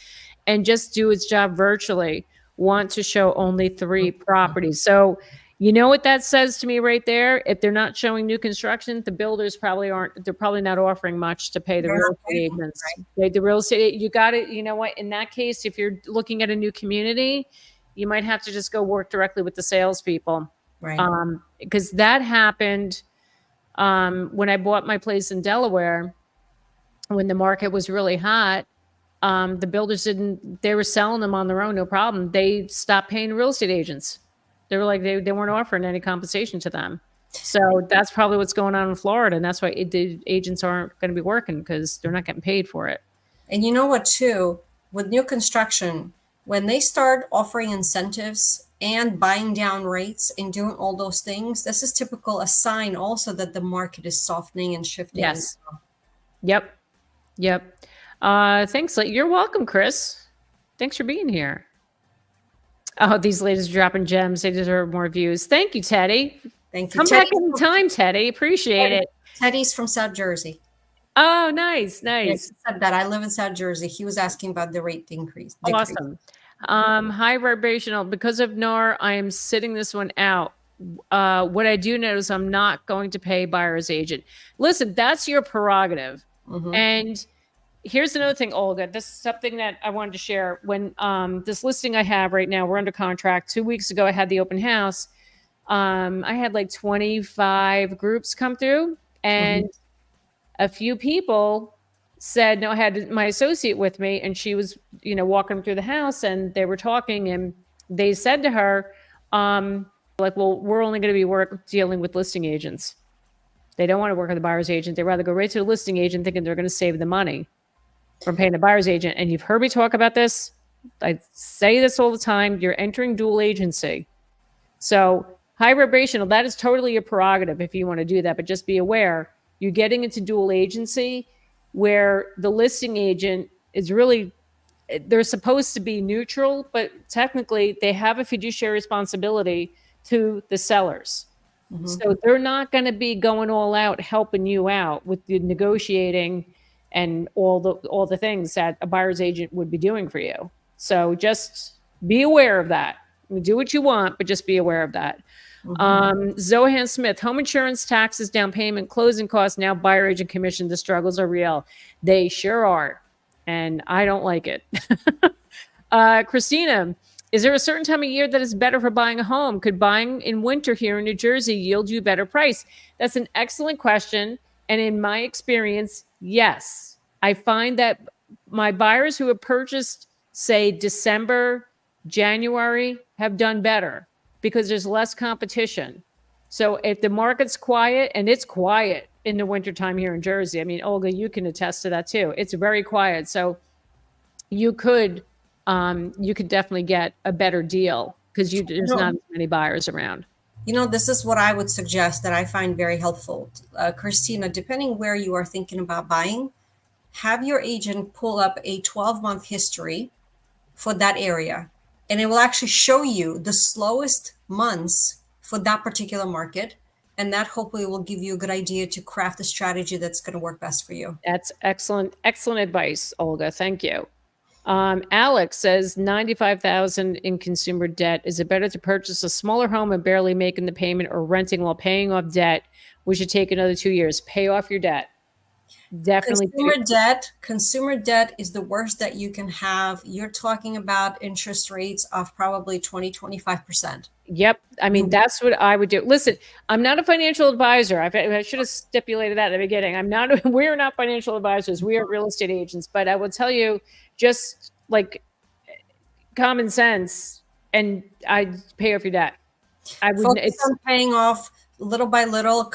and just do its job virtually, want to show only 3 properties. So you know what that says to me right there? If they're not showing new construction, the builders they're probably not offering much to pay the real estate agents. Right? The real estate, you got it. You know what? In that case, if you're looking at a new community, you might have to just go work directly with the salespeople. Right. Because that happened when I bought my place in Delaware, when the market was really hot. The builders they were selling them on their own, no problem. They stopped paying real estate agents. They were like, they weren't offering any compensation to them. So that's probably what's going on in Florida. And that's why the agents aren't going to be working, because they're not getting paid for it. And you know what, too, with new construction, when they start offering incentives and buying down rates and doing all those things, this is typical a sign also that the market is softening and shifting. Yes. Yep. Thanks. You're welcome, Chris. Thanks for being here. Oh, these ladies are dropping gems. They deserve more views. Thank you, Teddy. Thank you. Come back anytime, Teddy. Appreciate it. Teddy's from South Jersey. Oh, nice. Yes, said that. I live in South Jersey. He was asking about the rate increase. Awesome. High vibrational. Because of NAR, I am sitting this one out. What I do notice, I'm not going to pay buyer's agent. Listen, that's your prerogative. And here's another thing, Olga. This is something that I wanted to share. When this listing I have right now, we're under contract. 2 weeks ago, I had the open house. I had like 25 groups come through, and a few people said, no, I had my associate with me, and she was, walking through the house, and they were talking, and they said to her, like, well, we're only going to be dealing with listing agents. They don't want to work with the buyer's agent. They'd rather go right to the listing agent thinking they're going to save the money from paying the buyer's agent. And you've heard me talk about this. I say this all the time. You're entering dual agency. So high vibrational, that is totally your prerogative if you want to do that. But just be aware, you're getting into dual agency where the listing agent is really they're supposed to be neutral, but technically they have a fiduciary responsibility to the sellers. So they're not going to be going all out helping you out with the negotiating and all the things that a buyer's agent would be doing for you. So just be aware of that. Do what you want, but just be aware of that. Zohan Smith, home insurance, taxes, down payment, closing costs, now buyer agent commission. The struggles are real. They sure are. And I don't like it. Christina, is there a certain time of year that is better for buying a home? Could buying in winter here in New Jersey yield you a better price? That's an excellent question. And in my experience, yes. I find that my buyers who have purchased, say, December, January, have done better because there's less competition. So if the market's quiet, and it's quiet in the wintertime here in Jersey, I mean, Olga, you can attest to that too. It's very quiet. So you could definitely get a better deal because there's not as many buyers around. This is what I would suggest that I find very helpful. Christina, depending where you are thinking about buying, have your agent pull up a 12-month history for that area. And it will actually show you the slowest months for that particular market. And that hopefully will give you a good idea to craft a strategy that's going to work best for you. That's excellent. Excellent advice, Olga. Thank you. Alex says 95,000 in consumer debt. Is it better to purchase a smaller home and barely making the payment, or renting while paying off debt, which should take another 2 years? Pay off your debt. Definitely. Consumer debt is the worst that you can have. You're talking about interest rates of probably 20-25%. Yep. I mean, that's what I would do. Listen, I'm not a financial advisor. I should have stipulated that at the beginning. We're not financial advisors. We are real estate agents, but I will tell you, just like common sense, and I pay off your debt. I would focus on paying off little by little,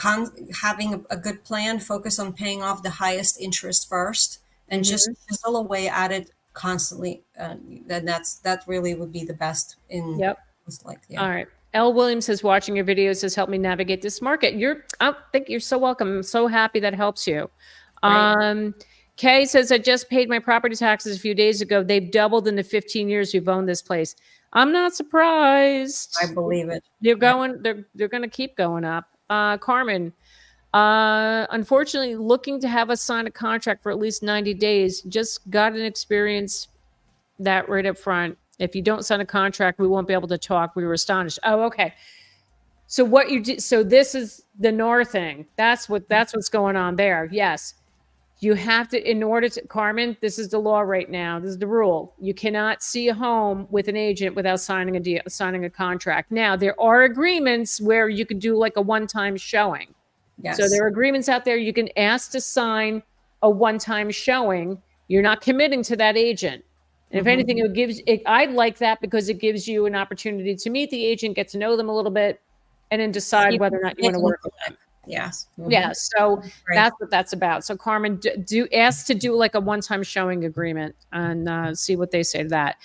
having a good plan, focus on paying off the highest interest first, and just chisel away at it constantly. That really would be the best in. Yep. Yeah. All right. L. Williams says, watching your videos has helped me navigate this market. I think you're so welcome. I'm so happy that helps you. Right. Kay says, I just paid my property taxes a few days ago. They've doubled in the 15 years we've owned this place. I'm not surprised. I believe it. They're going to keep going up. Carmen, unfortunately, looking to have us sign a contract for at least 90 days. Just got an experience that right up front. If you don't sign a contract, we won't be able to talk. We were astonished. Oh, okay. So what you do? So this is the NAR thing. That's what's going on there. Yes. You have to, in order to, Carmen, this is the law right now. This is the rule. You cannot see a home with an agent without signing a contract. Now, there are agreements where you can do like a one-time showing. Yes. So there are agreements out there. You can ask to sign a one-time showing. You're not committing to that agent. And if anything, I like that because it gives you an opportunity to meet the agent, get to know them a little bit, and then decide whether or not you want to work with them. Yes. Yeah. So that's what that's about. So Carmen, do ask to do like a one-time showing agreement and see what they say to that.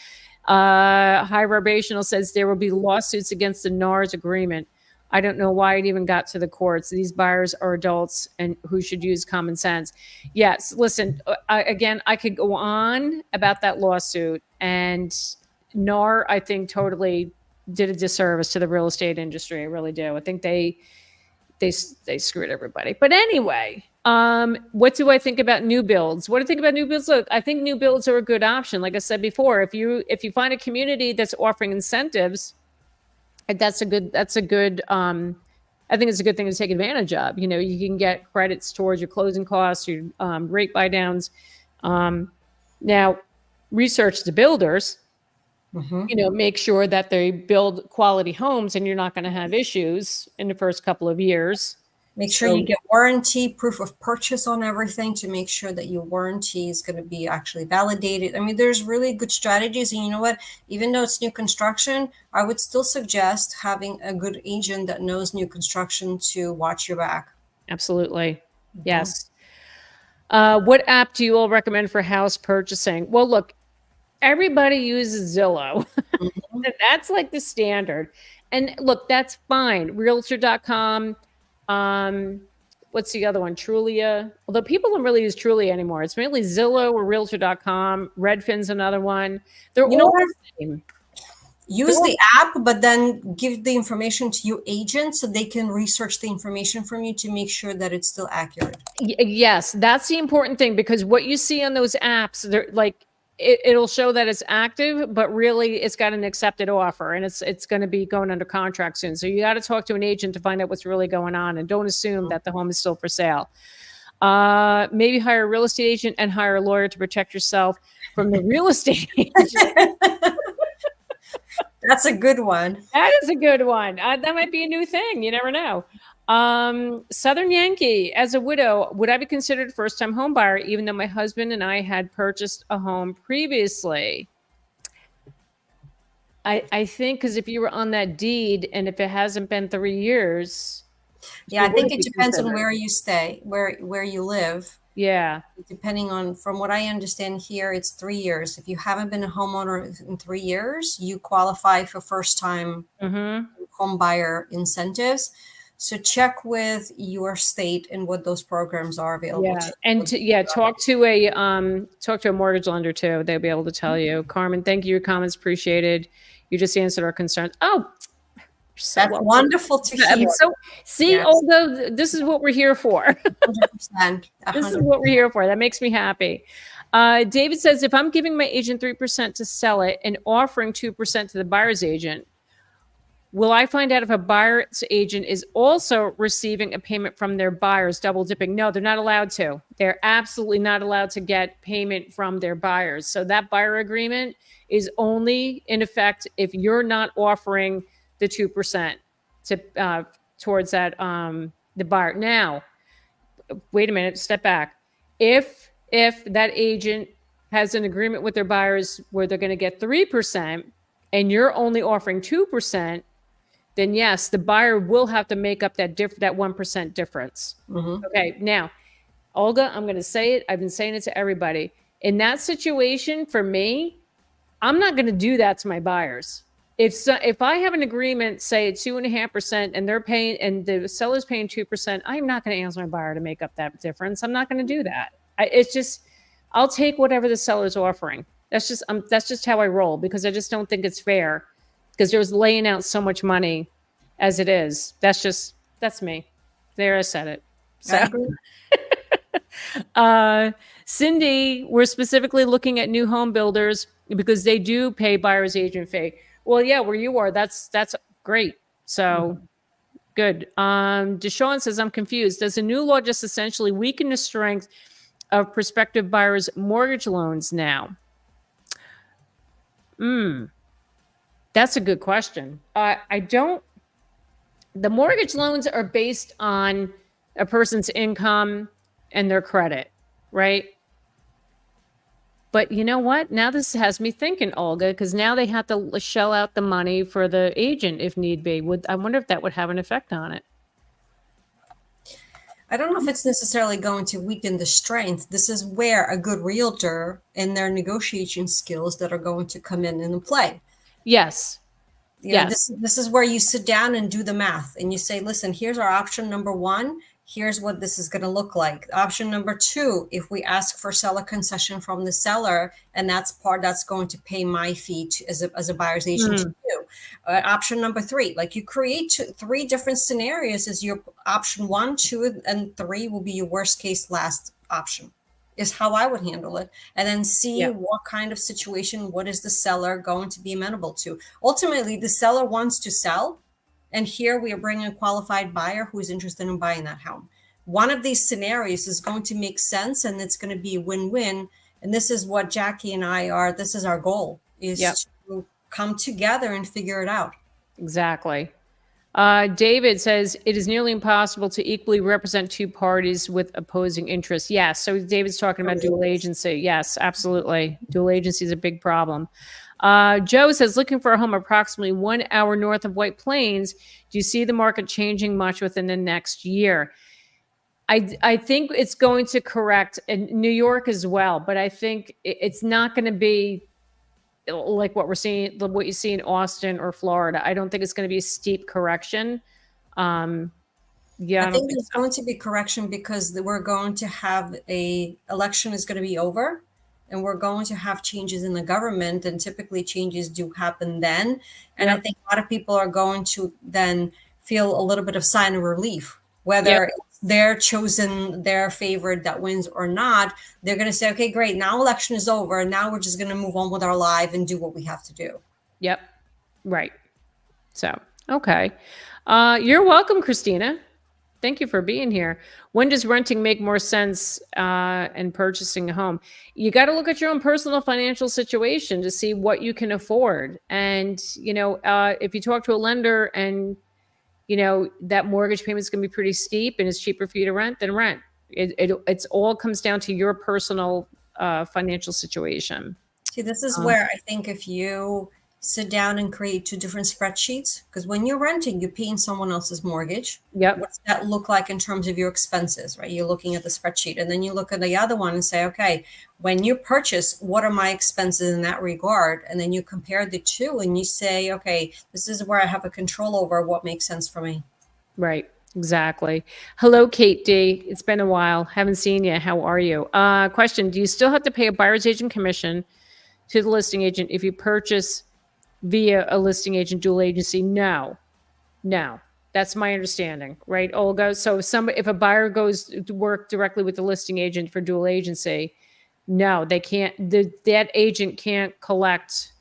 High Vibrational says there will be lawsuits against the NARS agreement. I don't know why it even got to the courts. These buyers are adults and who should use common sense. Yes. Listen, again, I could go on about that lawsuit, and NAR, I think, totally did a disservice to the real estate industry. I really do. I think they screwed everybody. But anyway, what do I think about new builds? What do I think about new builds? Look, I think new builds are a good option. Like I said before, if you find a community that's offering incentives, that's a good I think it's a good thing to take advantage of. You know, you can get credits towards your closing costs, your rate buy downs. Now, research the builders. You know, make sure that they build quality homes and you're not going to have issues in the first couple of years. Make sure you get warranty, proof of purchase on everything to make sure that your warranty is going to be actually validated. I mean, there's really good strategies. And you know what? Even though it's new construction, I would still suggest having a good agent that knows new construction to watch your back. Absolutely. Yes. What app do you all recommend for house purchasing? Well, look, everybody uses Zillow. That's like the standard. And look, that's fine. Realtor.com. what's the other one? Trulia. Although people don't really use Trulia anymore. It's mainly Zillow or Realtor.com. Redfin's another one. They're You know all what? the same. Use the app, but then give the information to your agent so they can research the information from you to make sure that it's still accurate. Yes, that's the important thing, because what you see on those apps, they're like, it'll show that it's active, but really it's got an accepted offer, and it's going to be going under contract soon. So you got to talk to an agent to find out what's really going on, and don't assume that the home is still for sale. Maybe hire a real estate agent and hire a lawyer to protect yourself from the real estate agent. That's a good one. That is a good one. That might be a new thing. You never know. Southern Yankee, as a widow, would I be considered a first-time home buyer, even though my husband and I had purchased a home previously? I think because if you were on that deed and if it hasn't been 3 years. Yeah, I think it depends on where you stay, where you live. Yeah. Depending on, from what I understand here, it's 3 years. If you haven't been a homeowner in 3 years, you qualify for first-time home buyer incentives. So check with your state and what those programs are available. Yeah, and talk to a mortgage lender too. They'll be able to tell you. Carmen, thank you. Your comments appreciated. You just answered our concerns. Oh, that's wonderful to hear. So, see, yes. Although this is what we're here for. 100%. This is what we're here for. That makes me happy. David says, if I'm giving my agent 3% to sell it and offering 2% to the buyer's agent, will I find out if a buyer's agent is also receiving a payment from their buyers, double dipping? No, they're not allowed to. They're absolutely not allowed to get payment from their buyers. So that buyer agreement is only in effect if you're not offering the 2% to towards that the buyer. Now, wait a minute, step back. If that agent has an agreement with their buyers where they're going to get 3% and you're only offering 2%, then yes, the buyer will have to make up that 1% difference. Okay, now, Olga, I'm going to say it. I've been saying it to everybody. In that situation, for me, I'm not going to do that to my buyers. If I have an agreement, say at 2.5%, and they're paying, and the seller's paying 2%, I'm not going to ask my buyer to make up that difference. I'm not going to do that. It's just, I'll take whatever the seller's offering. That's just how I roll, because I just don't think it's fair, because there's laying out so much money as it is. That's me. There, I said it. So, Cindy, we're specifically looking at new home builders because they do pay buyer's agent fee. Well, yeah, where you are, that's great. So good. Deshaun says, I'm confused. Does the new law just essentially weaken the strength of prospective buyers' mortgage loans now? That's a good question. The mortgage loans are based on a person's income and their credit, right? But you know what? Now this has me thinking, Olga, because now they have to shell out the money for the agent if need be. I wonder if that would have an effect on it. I don't know if it's necessarily going to weaken the strength. This is where a good realtor and their negotiation skills that are going to come in play. Yes. Yes. This is where you sit down and do the math and you say, listen, here's our option number 1. Here's what this is going to look like. Option number 2, if we ask for seller concession from the seller, and that's going to pay my fee as a buyer's agent to do. Option number 3, like you create 3 different scenarios as your option 1, 2, and 3 will be your worst case last option, is how I would handle it. And then see what kind of situation, what is the seller going to be amenable to? Ultimately, the seller wants to sell. And here we are bringing a qualified buyer who is interested in buying that home. One of these scenarios is going to make sense, and it's going to be a win-win. And this is what Jackie and I are. This is our goal, is to come together and figure it out. Exactly. David says, it is nearly impossible to equally represent 2 parties with opposing interests. Yes. So David's talking about dual agency. Yes, absolutely. Dual agency is a big problem. Joe says, looking for a home approximately 1 hour north of White Plains. Do you see the market changing much within the next year? I think it's going to correct, in New York as well, but I think it's not going to be like what you see in Austin or Florida. I don't think it's going to be a steep correction. Yeah, I I don't think think there's so. going to be correction because we're going to have a election is going to be over, and we're going to have changes in the government, and typically changes do happen then. And I Yep. think a lot of people are going to then feel a little bit of sign of relief, Yep. whether it's their chosen, their favorite that wins or not. They're going to say, okay, great, now election is over, and now we're just going to move on with our life and do what we have to do. Yep. Right. So, okay. You're welcome, Christina. Thank you for being here. When does renting make more sense and purchasing a home? You got to look at your own personal financial situation to see what you can afford. And, if you talk to a lender and, that mortgage payment is going to be pretty steep and it's cheaper for you to rent, then rent. It's all comes down to your personal financial situation. See, this is Uh, where I think if you sit down and create two different spreadsheets, because when you're renting, you're paying someone else's mortgage. yep. What's that look like in terms of your expenses, right? You're looking at the spreadsheet, and then you look at the other one and say, okay, when you purchase, what are my expenses in that regard? And then you compare the two and you say, okay, this is where I have a control over what makes sense for me. Right. Exactly. Hello, Kate D. It's been a while. Haven't seen you. How are you? Question: do you still have to pay a buyer's agent commission to the listing agent if you purchase via a listing agent dual agency? No. No. That's my understanding, right, Olga? So if a buyer goes to work directly with the listing agent for dual agency, no, they can't. That agent can't collect.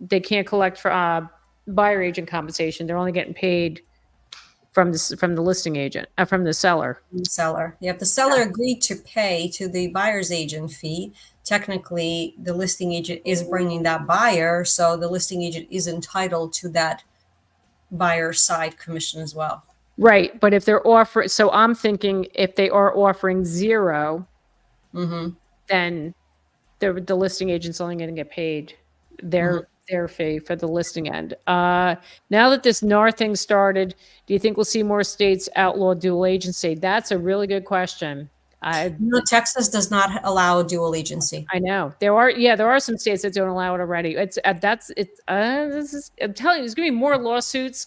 They can't collect for buyer agent compensation. They're only getting paid from the listing agent, from the seller. The seller. Yeah, if the seller agreed to pay to the buyer's agent fee, technically the listing agent is bringing that buyer, so the listing agent is entitled to that buyer side commission as well. Right, but if they're offering, so I'm thinking if they are offering 0, then the listing agent's only going to get paid their fee for the listing end. Now that this NAR thing started, do you think we'll see more states outlaw dual agency? That's a really good question. Texas does not allow dual agency. I know there are some states that don't allow it already. I'm telling you, there's going to be more lawsuits.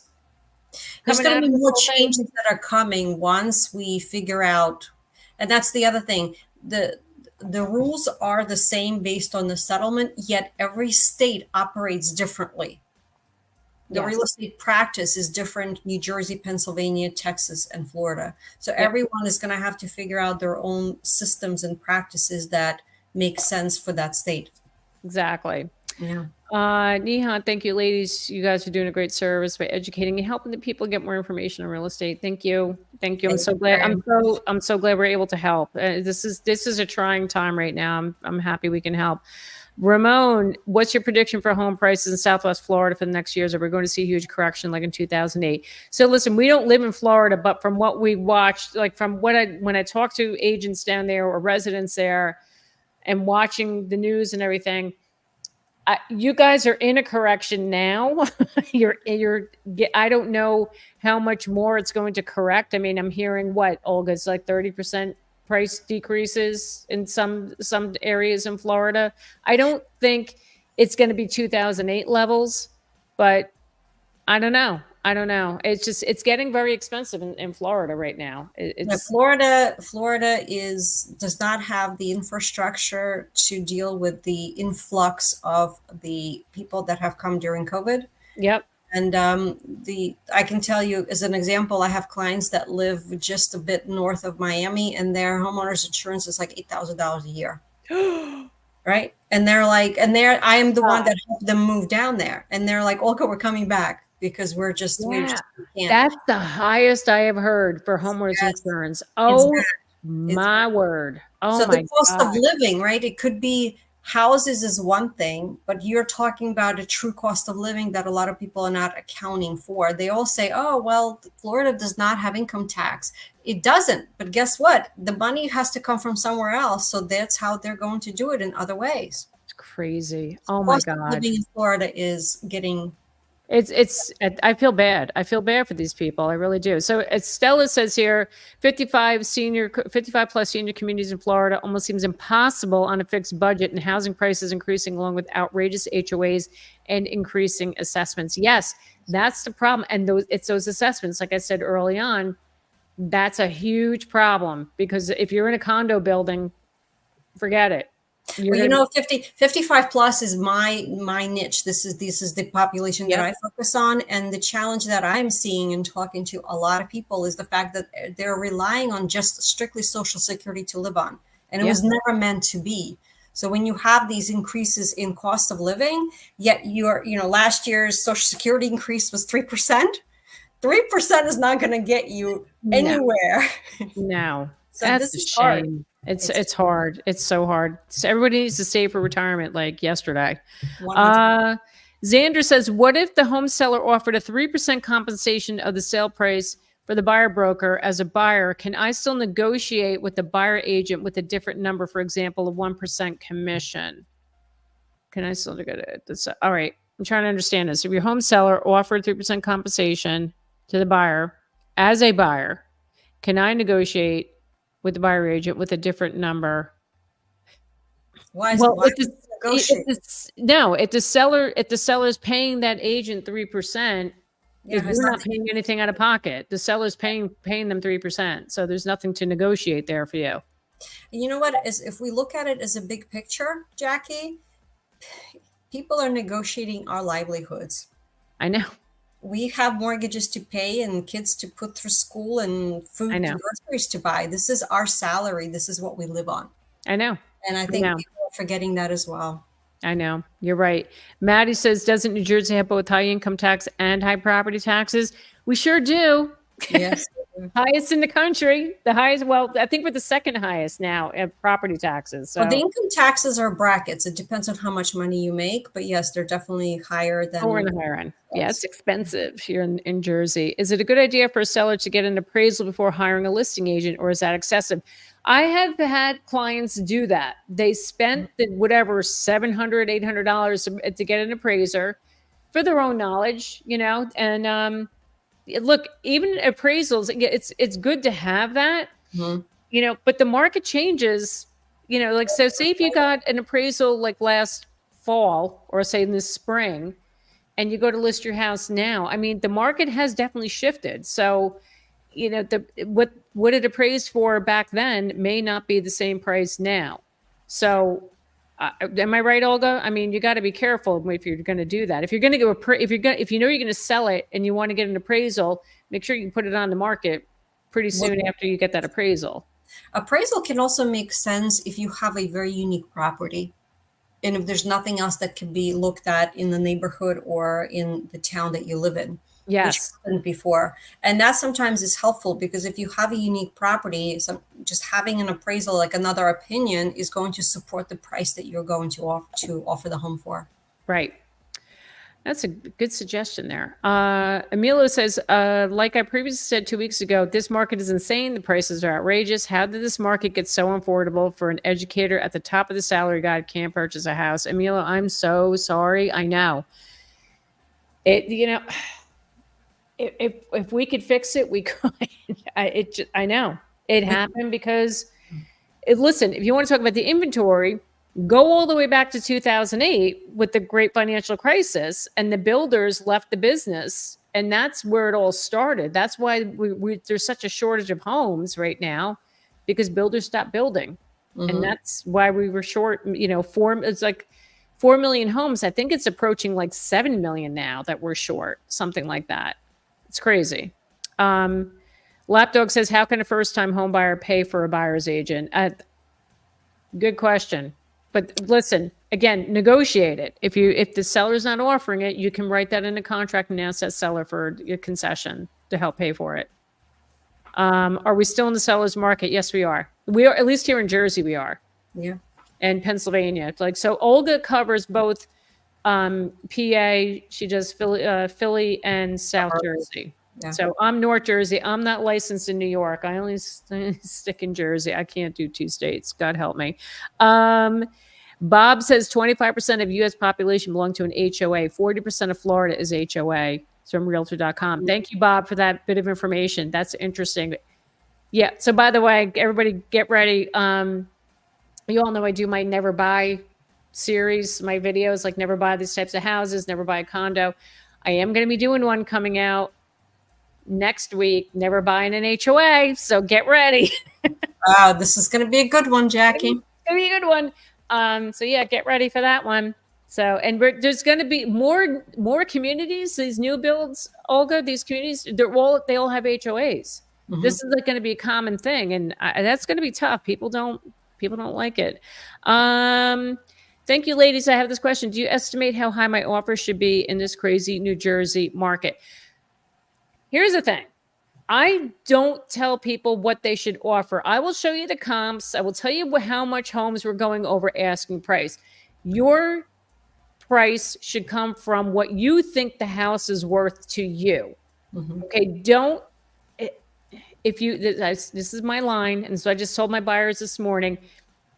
There's Coming going out to of be this more whole thing. changes that are coming once we figure out, and that's the other thing. The rules are the same based on the settlement, yet every state operates differently. The Yes. real estate practice is different: New Jersey, Pennsylvania, Texas, and Florida. So Yep. everyone is going to have to figure out their own systems and practices that make sense for that state. Exactly. Yeah. Nihan, thank you, ladies. You guys are doing a great service by educating and helping the people get more information on real estate. Thank you. Thank you. I'm Thank so you glad. very I'm so glad we're able to help. This is a trying time right now. I'm happy we can help. Ramon, what's your prediction for home prices in Southwest Florida for the next years? Are we going to see a huge correction like in 2008? So listen, we don't live in Florida, but from what we watched, like from when I talk to agents down there or residents there and watching the news and everything, you guys are in a correction now. I don't know how much more it's going to correct. I mean, I'm hearing Olga, it's like 30% price decreases in some areas in Florida. I don't think it's going to be 2008 levels, but I don't know. It's getting very expensive in Florida right now. Florida does not have the infrastructure to deal with the influx of the people that have come during COVID. Yep. And I can tell you as an example, I have clients that live just a bit north of Miami, and their homeowners insurance is like $8,000 a year. Right. And I am the one that helped them move down there. And they're like, okay, we're coming back because we can't. That's the highest I have heard for homeowners insurance. Oh, my word. Oh, so my the cost God. of living, right? It could be houses is one thing, but you're talking about a true cost of living that a lot of people are not accounting for. They all say, oh, well, Florida does not have income tax. It doesn't. But guess what? The money has to come from somewhere else. So that's how they're going to do it in other ways. It's crazy. Oh, my God. Living in Florida is getting... I feel bad. I feel bad for these people. I really do. So as Stella says here, 55 plus senior communities in Florida almost seems impossible on a fixed budget, and housing prices increasing along with outrageous HOAs and increasing assessments. Yes, that's the problem. And it's those assessments, like I said early on, That's a huge problem, because if you're in a condo building, forget it. Well, you know, 55 plus is my niche. This is the population that I focus on. And the challenge that I'm seeing and talking to a lot of people is the fact that they're relying on just strictly Social Security to live on. And it was never meant to be. So when you have these increases in cost of living, yet last year's Social Security increase was 3%. 3% is not going to get you anywhere. No. So that's this is a shame. hard. It's hard. It's so hard. So everybody needs to save for retirement like yesterday. Xander says, what if the home seller offered a 3% compensation of the sale price for the buyer broker as a buyer? Can I still negotiate with the buyer agent with a different number, for example, a 1% commission? Can I still negotiate this? All right. I'm trying to understand this. If your home seller offered 3% compensation to the buyer as a buyer, can I negotiate with the buyer agent with a different number? Why is if the seller is paying that agent 3%, if you're not paying anything out of pocket, the seller's paying them 3%. So there's nothing to negotiate there for you. You know what? If we look at it as a big picture, Jackie, people are negotiating our livelihoods. I know. We have mortgages to pay and kids to put through school and food and groceries to buy. This is our salary. This is what we live on. I know. And I think people are forgetting that as well. I know. You're right. Maddie says, doesn't New Jersey have both high income tax and high property taxes? We sure do. Yes. Highest in the country. The highest. Well, I think we're the second highest now at property taxes. So. Well, the income taxes are brackets. It depends on how much money you make. But yes, they're definitely higher than. We're in the higher end. Yeah, it's expensive here in Jersey. Is it a good idea for a seller to get an appraisal before hiring a listing agent, or is that excessive? I have had clients do that. They spent whatever $700, $800 to get an appraiser for their own knowledge, and look, even appraisals, it's good to have that, but the market changes, so say if you got an appraisal like last fall or say in this spring and you go to list your house now, I mean, the market has definitely shifted. So, what it appraised for back then may not be the same price now. So, am I right, Olga? I mean, you got to be careful if you're going to do that. If you're going to go, if you know you're going to sell it and you want to get an appraisal, make sure you can put it on the market pretty soon after you get that appraisal. Appraisal can also make sense if you have a very unique property, and if there's nothing else that can be looked at in the neighborhood or in the town that you live in. Yes. Which happened before. And that sometimes is helpful because if you have a unique property, just having an appraisal, like another opinion, is going to support the price that you're going to offer the home for. Right. That's a good suggestion there. Emilio says, like I previously said 2 weeks ago, this market is insane. The prices are outrageous. How did this market get so affordable for an educator at the top of the salary guide can't purchase a house? Emilio, I'm so sorry. I know. If we could fix it, we could. I know it happened because listen, if you want to talk about the inventory, go all the way back to 2008 with the great financial crisis, and the builders left the business, and that's where it all started. That's why there's such a shortage of homes right now, because builders stopped building, and that's why we were short. It's like 4 million homes. I think it's approaching like 7 million now that we're short, something like that. It's crazy. Lapdog says, how can a first-time home buyer pay for a buyer's agent? Good question. But listen, again, negotiate it. If the seller's not offering it, you can write that in a contract and ask that seller for a concession to help pay for it. Are we still in the seller's market? Yes, we are. We are, at least here in Jersey, we are. Yeah. And Pennsylvania. So Olga covers both PA, she does Philly and South Jersey. Yeah. So I'm North Jersey. I'm not licensed in New York. I only stick in Jersey. I can't do 2 states. God help me. Bob says 25% of U.S. population belong to an HOA. 40% of Florida is HOA. It's from Realtor.com. Thank you, Bob, for that bit of information. That's interesting. Yeah. So by the way, everybody get ready. You all know I do my Never Buy series, my videos, like never buy these types of houses, never buy a condo. I am going to be doing one coming out next week, never buying an HOA. So get ready. Wow, this is going to be a good one, Jackie. It's going to be a good one. So yeah, get ready for that one. So, and there's going to be more communities, these new builds, Olga, these communities, they all have HOAs. Mm-hmm. This is like going to be a common thing. And that's going to be tough. People don't like it. Thank you, ladies. I have this question. Do you estimate how high my offer should be in this crazy New Jersey market? Here's the thing. I don't tell people what they should offer. I will show you the comps. I will tell you how much homes we're going over asking price. Your price should come from what you think the house is worth to you. Mm-hmm. Okay, this is my line. And so I just told my buyers this morning,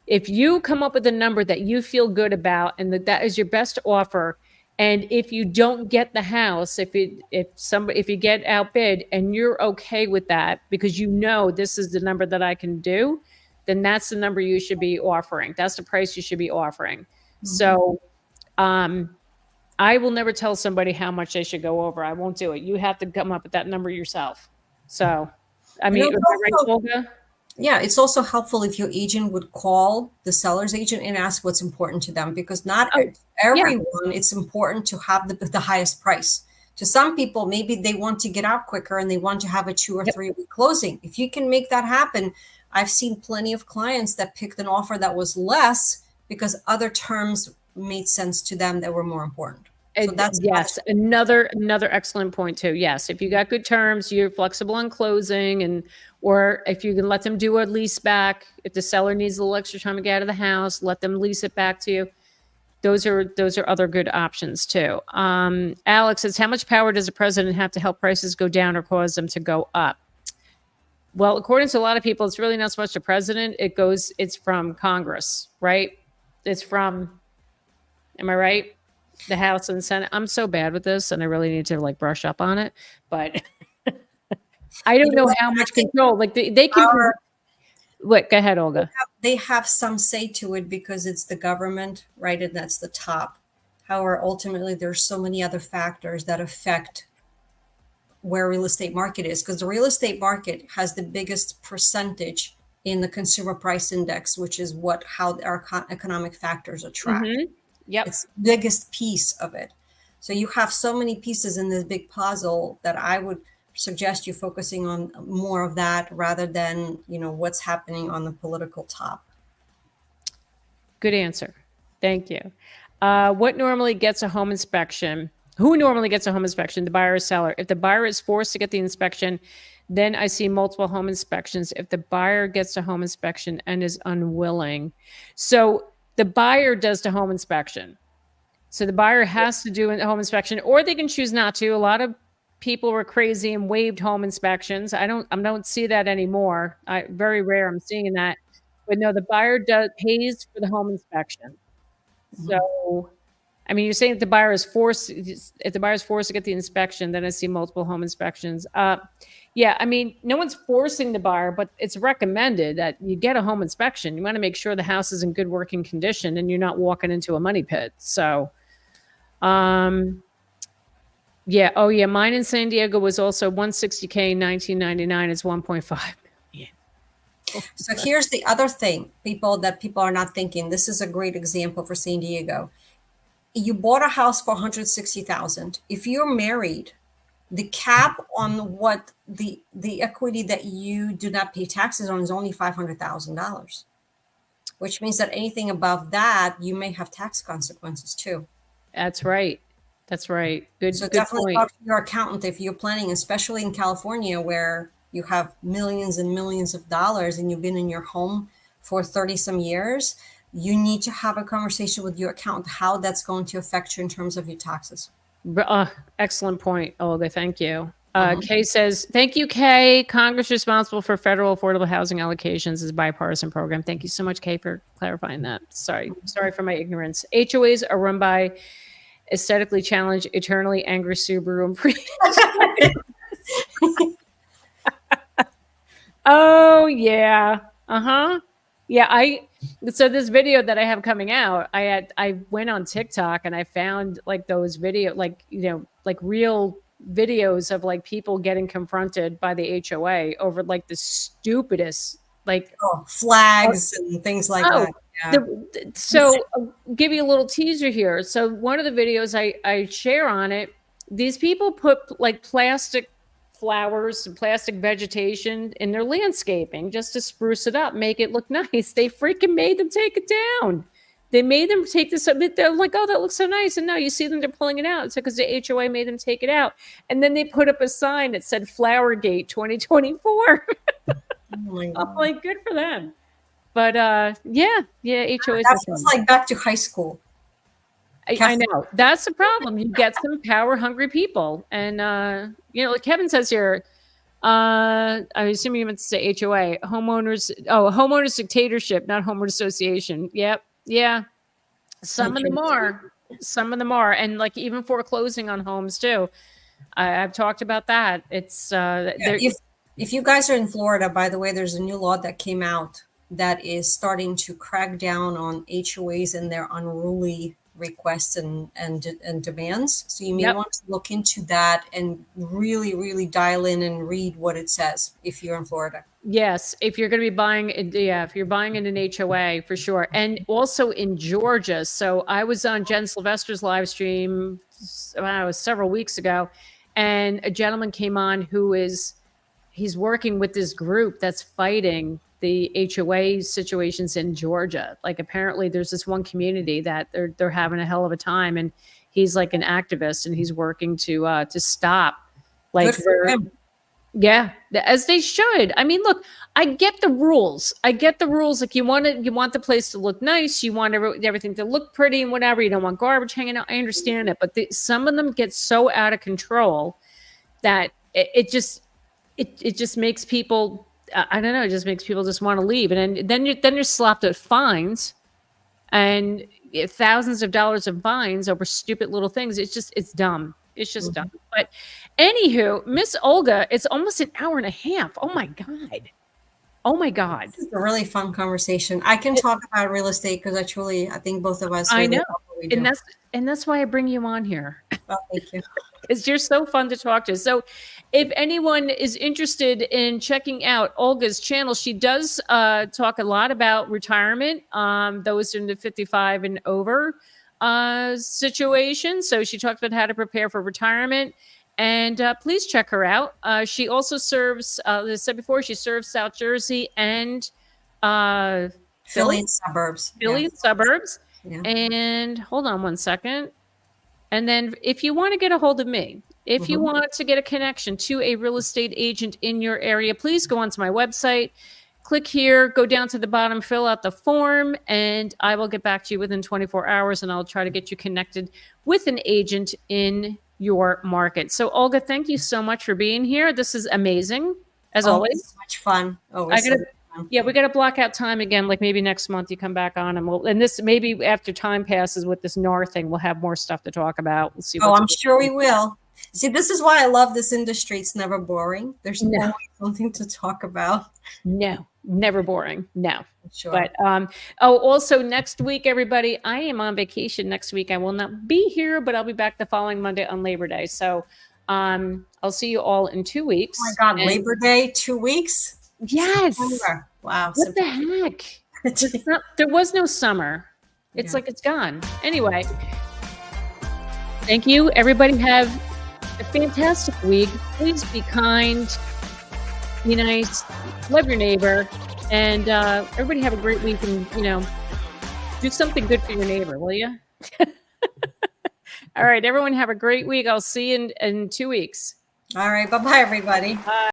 if you come up with a number that you feel good about and that is your best offer, and if you don't get the house, if you get outbid and you're okay with that because you know this is the number that I can do, then that's the number you should be offering. That's the price you should be offering. Mm-hmm. So I will never tell somebody how much they should go over. I won't do it. You have to come up with that number yourself. So, I mean, yeah, it's also helpful if your agent would call the seller's agent and ask what's important to them, because not everyone, it's important to have the highest price. To some people, maybe they want to get out quicker and they want to have a 2 or 3 week closing. If you can make that happen, I've seen plenty of clients that picked an offer that was less because other terms made sense to them that were more important. So that's another excellent point too. Yes, if you got good terms, you're flexible on closing, or if you can let them do a lease back. If the seller needs a little extra time to get out of the house, let them lease it back to you. Those are other good options too. Alex says, how much power does the president have to help prices go down or cause them to go up? Well, according to a lot of people, it's really not so much the president. It's from Congress, right? It's from, am I right? The House and Senate. I'm so bad with this, and I really need to brush up on it. But I don't know how much control. They can. What? Go ahead, Olga. They have some say to it because it's the government, right? And that's the top. However, ultimately, there's so many other factors that affect where real estate market is, because the real estate market has the biggest percentage in the consumer price index, which is how our economic factors are tracked. Mm-hmm. Yep. It's the biggest piece of it. So you have so many pieces in this big puzzle that I would suggest you focusing on more of that rather than, what's happening on the political top. Good answer. Thank you. What normally gets a home inspection? Who normally gets a home inspection? The buyer or seller? If the buyer is forced to get the inspection, then I see multiple home inspections. If the buyer gets a home inspection and is unwilling. So the buyer does the home inspection. So the buyer has to do a home inspection, or they can choose not to. A lot of people were crazy and waived home inspections. I don't see that anymore. Very rare I'm seeing that. But no, the buyer pays for the home inspection. Mm-hmm. So, I mean, you're saying if the buyer is forced to get the inspection, then I see multiple home inspections. Yeah, I mean, no one's forcing the buyer, but it's recommended that you get a home inspection. You want to make sure the house is in good working condition and you're not walking into a money pit. So, yeah. Oh, yeah. Mine in San Diego was also $160K in 1999. It's 1.5 million. So here's the other thing, people are not thinking. This is a great example for San Diego. You bought a house for $160,000. If you're married, the cap on what the equity that you do not pay taxes on is only $500,000, which means that anything above that, you may have tax consequences too. That's right. Good. So good definitely point. talk to your accountant if you're planning, especially in California, where you have millions and millions of dollars and you've been in your home for 30 some years. You need to have a conversation with your accountant, how that's going to affect you in terms of your taxes. Excellent point, Olga. Thank you. Kay says, thank you, Kay. Congress responsible for federal affordable housing allocations is a bipartisan program. Thank you so much, Kay, for clarifying that. Sorry for my ignorance. HOAs are run by aesthetically challenged, eternally angry Subaru and Prius. Oh, yeah. Uh-huh. Yeah, so this video that I have coming out, I went on TikTok and I found those video, real videos of like people getting confronted by the HOA over like the stupidest, like flags and things like that. Yeah. So I'll give you a little teaser here. So one of the videos I share on it, these people put like plastic flowers and plastic vegetation in their landscaping just to spruce it up, make it look nice. They freaking made them take it down. They made them take this. They're like, oh, that looks so nice. And no, you see them, they're pulling it out. It's because the HOA made them take it out. And then they put up a sign that said Flowergate 2024. Oh my God. I'm like, good for them. But yeah, HOA. That's like back to high school. I know. That's the problem. You get some power hungry people. And, you know, like Kevin says here, I assume you meant to say HOA, homeowners dictatorship, not homeowner association. Yep. Yeah. Some of them are. And like even foreclosing on homes too. I've talked about that. It's if you guys are in Florida, by the way, there's a new law that came out that is starting to crack down on HOAs and their unruly requests and demands. So you may want to look into that and really, really dial in and read what it says if you're in Florida. Yes, if you're going to be buying, if you're buying in an HOA for sure. And also in Georgia. So I was on Jen Sylvester's live stream several weeks ago, and a gentleman came on he's working with this group that's fighting the HOA situations in Georgia. Like apparently there's this one community that they're having a hell of a time, and he's like an activist and he's working to stop like yeah, as they should. I mean, look, I get the rules. Like you want the place to look nice. You want everything to look pretty and whatever. You don't want garbage hanging out. I understand it, but some of them get so out of control that it just makes people, I don't know, it just makes people just want to leave. And then you're slapped at fines and thousands of dollars of fines over stupid little things. It's dumb. It's just dumb. But anywho, Miss Olga, it's almost an hour and a half. Oh my God. This is a really fun conversation. I can talk about real estate because I think both of us. I know. And that's why I bring you on here. Well, thank you. Because you're so fun to talk to. So if anyone is interested in checking out Olga's channel, she does talk a lot about retirement, those in the 55 and over situation. So she talks about how to prepare for retirement. And please check her out. She also serves, as I said before, she serves South Jersey and Philly and suburbs. Philly and suburbs. Yeah. And hold on one second. And then if you want to get a hold of me, if you want to get a connection to a real estate agent in your area, please go onto my website, click here, go down to the bottom, fill out the form, and I will get back to you within 24 hours, and I'll try to get you connected with an agent in your market. So Olga, thank you so much for being here. This is amazing, as always. So much fun. We got to block out time again, like maybe next month you come back on, and this maybe after time passes with this NAR thing, we'll have more stuff to talk about. We'll see. I'm sure we will. See, this is why I love this industry. It's never boring. There's always something to talk about. No, never boring. No. Sure. But also next week, everybody, I am on vacation next week. I will not be here, but I'll be back the following Monday on Labor Day. So I'll see you all in 2 weeks. Oh my God, Labor Day, 2 weeks? Yes. September. Wow. What the heck? There was no summer. It's like it's gone. Anyway, thank you. Everybody have a fantastic week. Please be kind, be nice, love your neighbor, and everybody have a great week, and do something good for your neighbor, will you? All right, everyone have a great week. I'll see you in 2 weeks. All right, bye-bye, everybody. Bye.